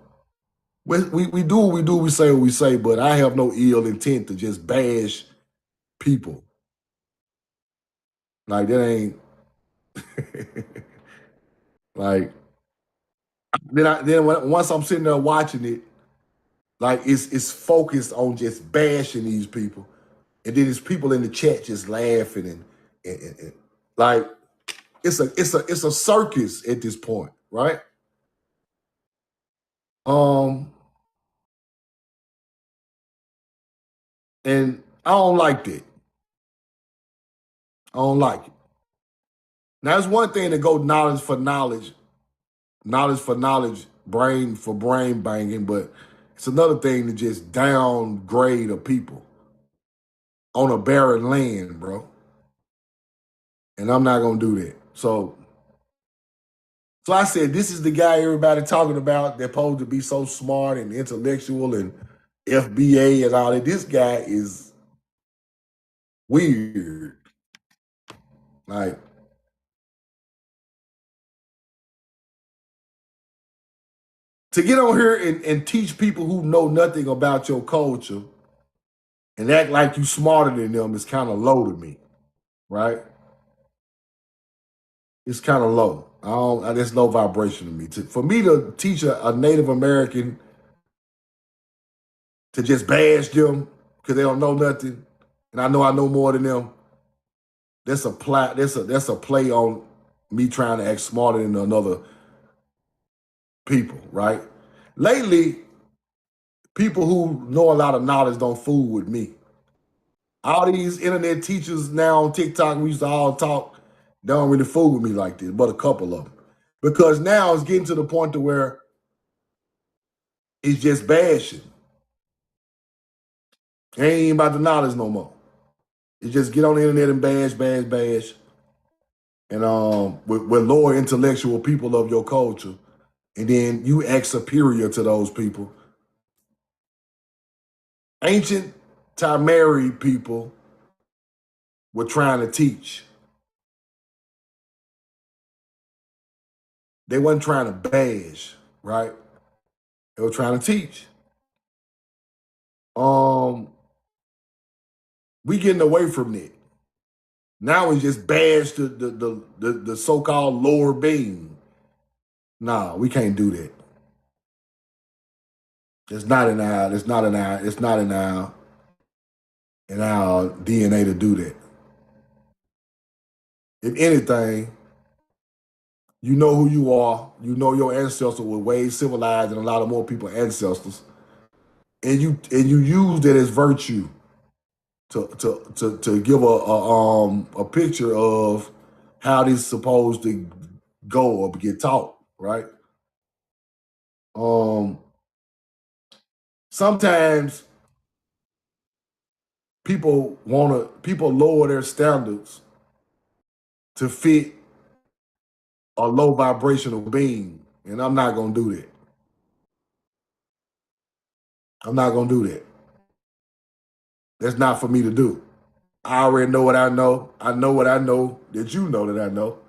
we do what we do, we say what we say, but I have no ill intent to just bash people. Like that ain't like once I'm sitting there watching it, like it's focused on just bashing these people. And then there's people in the chat just laughing and like it's a circus at this point, right? And I don't like that. I don't like it. Now it's one thing to go knowledge for knowledge, brain for brain banging, but it's another thing to just downgrade a people on a barren land, bro. And I'm not gonna do that. So I said, this is the guy everybody talking about that's supposed to be so smart and intellectual and FBA and all that. This guy is weird. Like, to get on here and teach people who know nothing about your culture and act like you smarter than them is kind of low to me, right? It's kind of low. There's no vibration to me. For me to teach a Native American to just bash them because they don't know nothing, and I know more than them, that's a play on me trying to act smarter than another people, right? Lately, people who know a lot of knowledge don't fool with me. All these internet teachers now on TikTok, we used to all talk, they don't really fool with me like this, but a couple of them. Because now it's getting to the point to where it's just bashing. It ain't even about the knowledge no more. It's just get on the internet and bash. And with lower intellectual people of your culture, and then you act superior to those people. Ancient Tamari people were trying to teach. They wasn't trying to bash, right? They were trying to teach. We getting away from that. Now we just bash the so-called lower being. Nah, we can't do that. It's not in our DNA to do that. If anything, you know who you are. You know your ancestors were way civilized than a lot of more people ancestors, and you use that as virtue to give a picture of how this is supposed to go or get taught, right? Sometimes people lower their standards to fit a low vibrational being, and I'm not gonna do that. I'm not gonna do that. That's not for me to do. I already know what I know. I know what I know that you know that I know.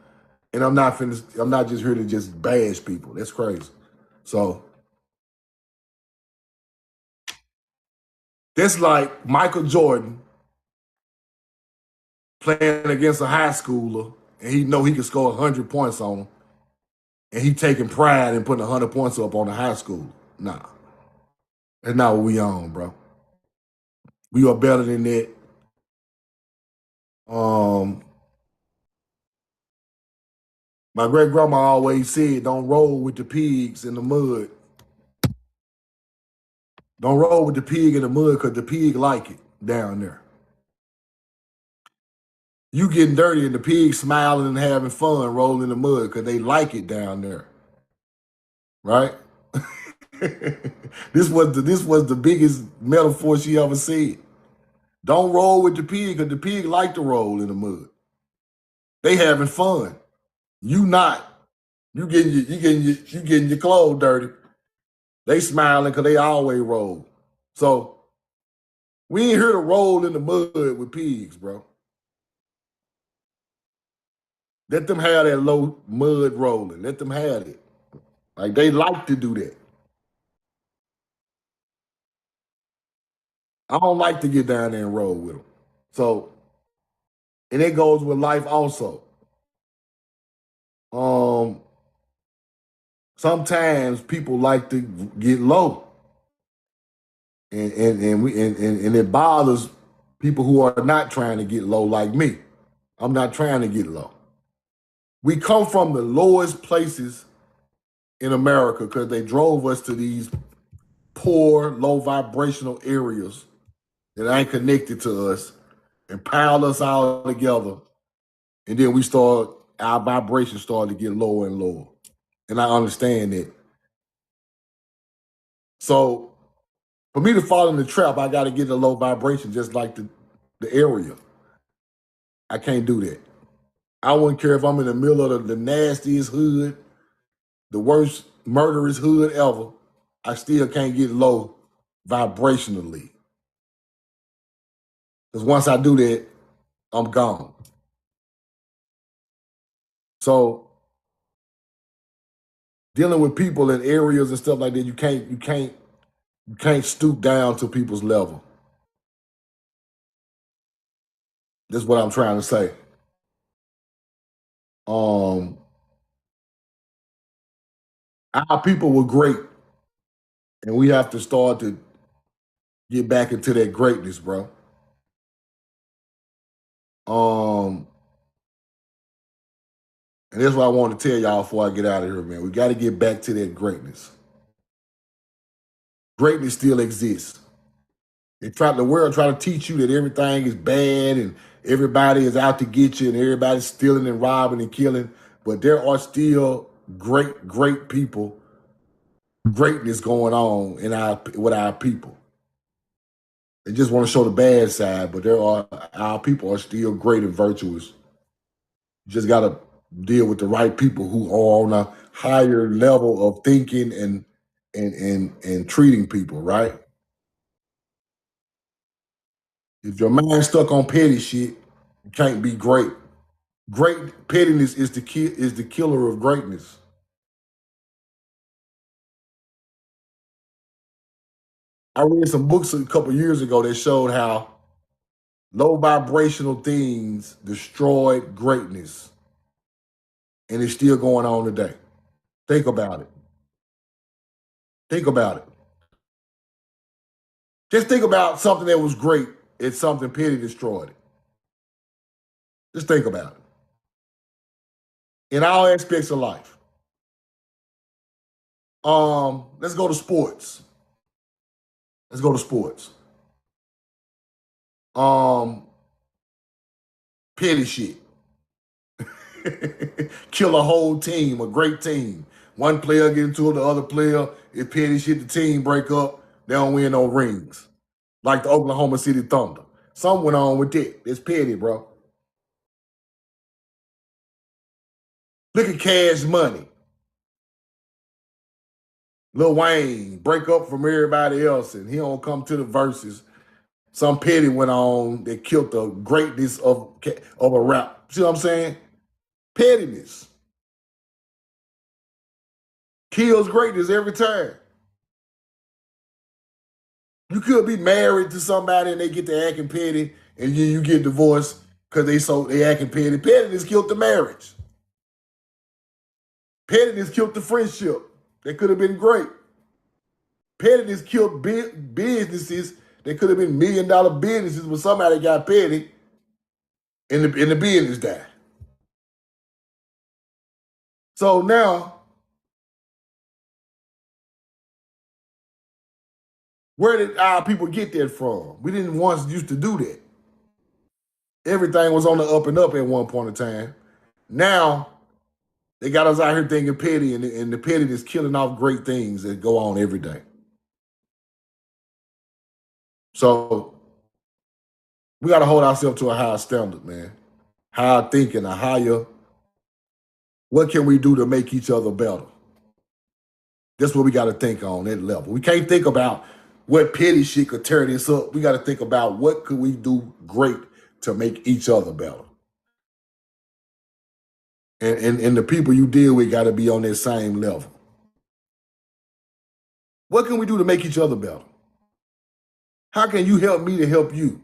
And I'm not just here to just bash people. That's crazy. So That's like Michael Jordan playing against a high schooler, and he know he can score 100 points on him, and he taking pride in putting 100 points up on the high school. Nah, that's not what we on, bro. We are better than that. My great grandma always said, "Don't roll with the pigs in the mud. Don't roll with the pig in the mud because the pig like it down there. You getting dirty and the pig smiling and having fun rolling in the mud because they like it down there, right?" This was the biggest metaphor she ever said. Don't roll with the pig because the pig like to roll in the mud. They having fun. You not. You getting your clothes dirty. They smiling because they always roll. So we ain't here to roll in the mud with pigs, bro. Let them have that low mud rolling. Let them have it. Like they like to do that. I don't like to get down there and roll with them. So, and it goes with life also. Sometimes people like to get low, and it bothers people who are not trying to get low like me. I'm not trying to get low. We come from the lowest places in America because they drove us to these poor, low vibrational areas that ain't connected to us and piled us all together. And then our vibrations started to get lower and lower. And I understand that. So for me to fall in the trap, I got to get a low vibration just like the area. I can't do that. I wouldn't care if I'm in the middle of the nastiest hood, the worst murderous hood ever. I still can't get low vibrationally. Because once I do that, I'm gone. So dealing with people in areas and stuff like that, you can't stoop down to people's level. That's what I'm trying to say. Our people were great, and we have to start to get back into that greatness, bro. And that's what I want to tell y'all before I get out of here, man. We got to get back to that greatness. Greatness still exists. The world try to teach you that everything is bad and everybody is out to get you and everybody's stealing and robbing and killing. But there are still great people, greatness going on with our people. They just want to show the bad side, but our people are still great and virtuous. You just got to deal with the right people who are on a higher level of thinking and treating people, right? If your mind's stuck on petty shit, you can't be great. Great pettiness is the killer of greatness. I read some books a couple years ago that showed how low vibrational things destroyed greatness, and it's still going on today. Think about it. Think about it. Just think about something that was great and something petty destroyed it. Just think about it. In all aspects of life. Let's go to sports. Let's go to sports. Petty shit. Kill a whole team, a great team. One player get into it, the other player, it petty shit, the team break up, they don't win no rings. Like the Oklahoma City Thunder. Something went on with that. It's petty, bro. Look at Cash Money. Lil Wayne break up from everybody else and he don't come to the verses. Some petty went on that killed the greatness of a rap. See what I'm saying? Pettiness kills greatness every time. You could be married to somebody and they get to acting petty, and then you get divorced because they acting petty. Pettiness killed the marriage. Pettiness killed the friendship. That could have been great. Pettiness killed businesses that could have been $1 million businesses, but somebody got petty and the business died. So now, where did our people get that from? We didn't once used to do that. Everything was on the up and up at one point in time. Now, they got us out here thinking petty, and the pettiness killing off great things that go on every day. So we got to hold ourselves to a higher standard, man. Higher thinking, a higher, what can we do to make each other better? That's what we got to think on that level. We can't think about what petty shit could tear this up. We got to think about what could we do great to make each other better. And the people you deal with got to be on that same level. What can we do to make each other better? How can you help me to help you?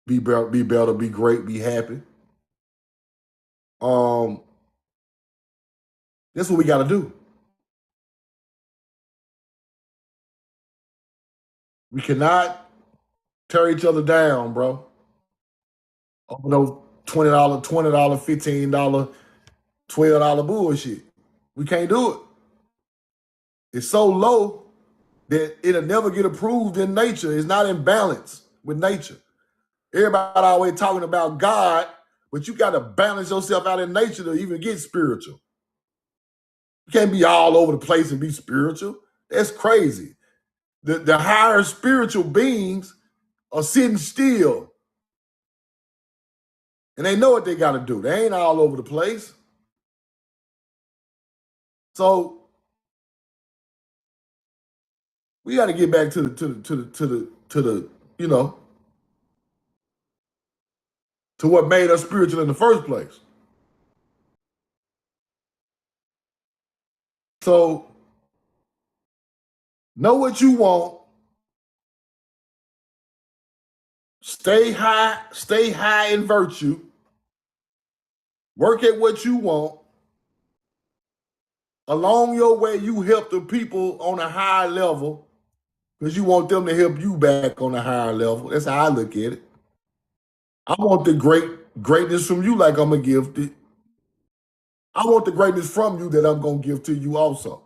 Be better, be great, be happy. That's what we got to do. We cannot tear each other down, bro. Over those $20, $15, $12 bullshit. We can't do it. It's so low that it'll never get approved in nature. It's not in balance with nature. Everybody always talking about God, but you got to balance yourself out in nature to even get spiritual. You can't be all over the place and be spiritual. That's crazy. The higher spiritual beings are sitting still. And they know what they got to do. They ain't all over the place. So we got to get back to the you know, to what made us spiritual in the first place. So know what you want. Stay high in virtue. Work at what you want. Along your way, you help the people on a higher level because you want them to help you back on a higher level. That's how I look at it. I want the greatness from you like I'm going to give it. I want the greatness from you that I'm going to give to you also.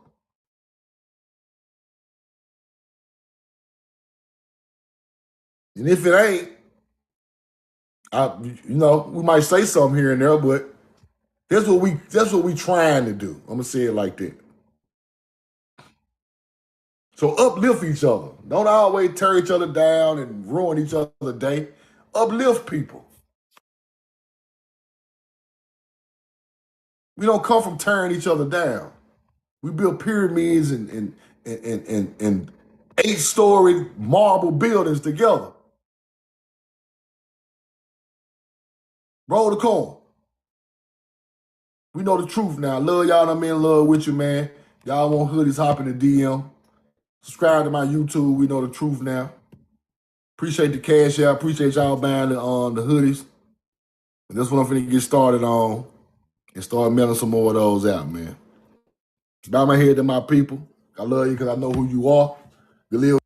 And if it ain't, we might say something here and there, but that's what we trying to do. I'm going to say it like that. So uplift each other. Don't always tear each other down and ruin each other's day. Uplift people. We don't come from tearing each other down. We build pyramids and 8-story marble buildings together. Roll the corn. We know the truth now. Love y'all. I'm in love with you, man. Y'all want hoodies, hop in the DM. Subscribe to my YouTube. We know the truth now. Appreciate the cash out. Appreciate y'all buying the hoodies. And that's what I'm finna get started on and start mailing some more of those out, man. Bow my head to my people. I love you because I know who you are. You live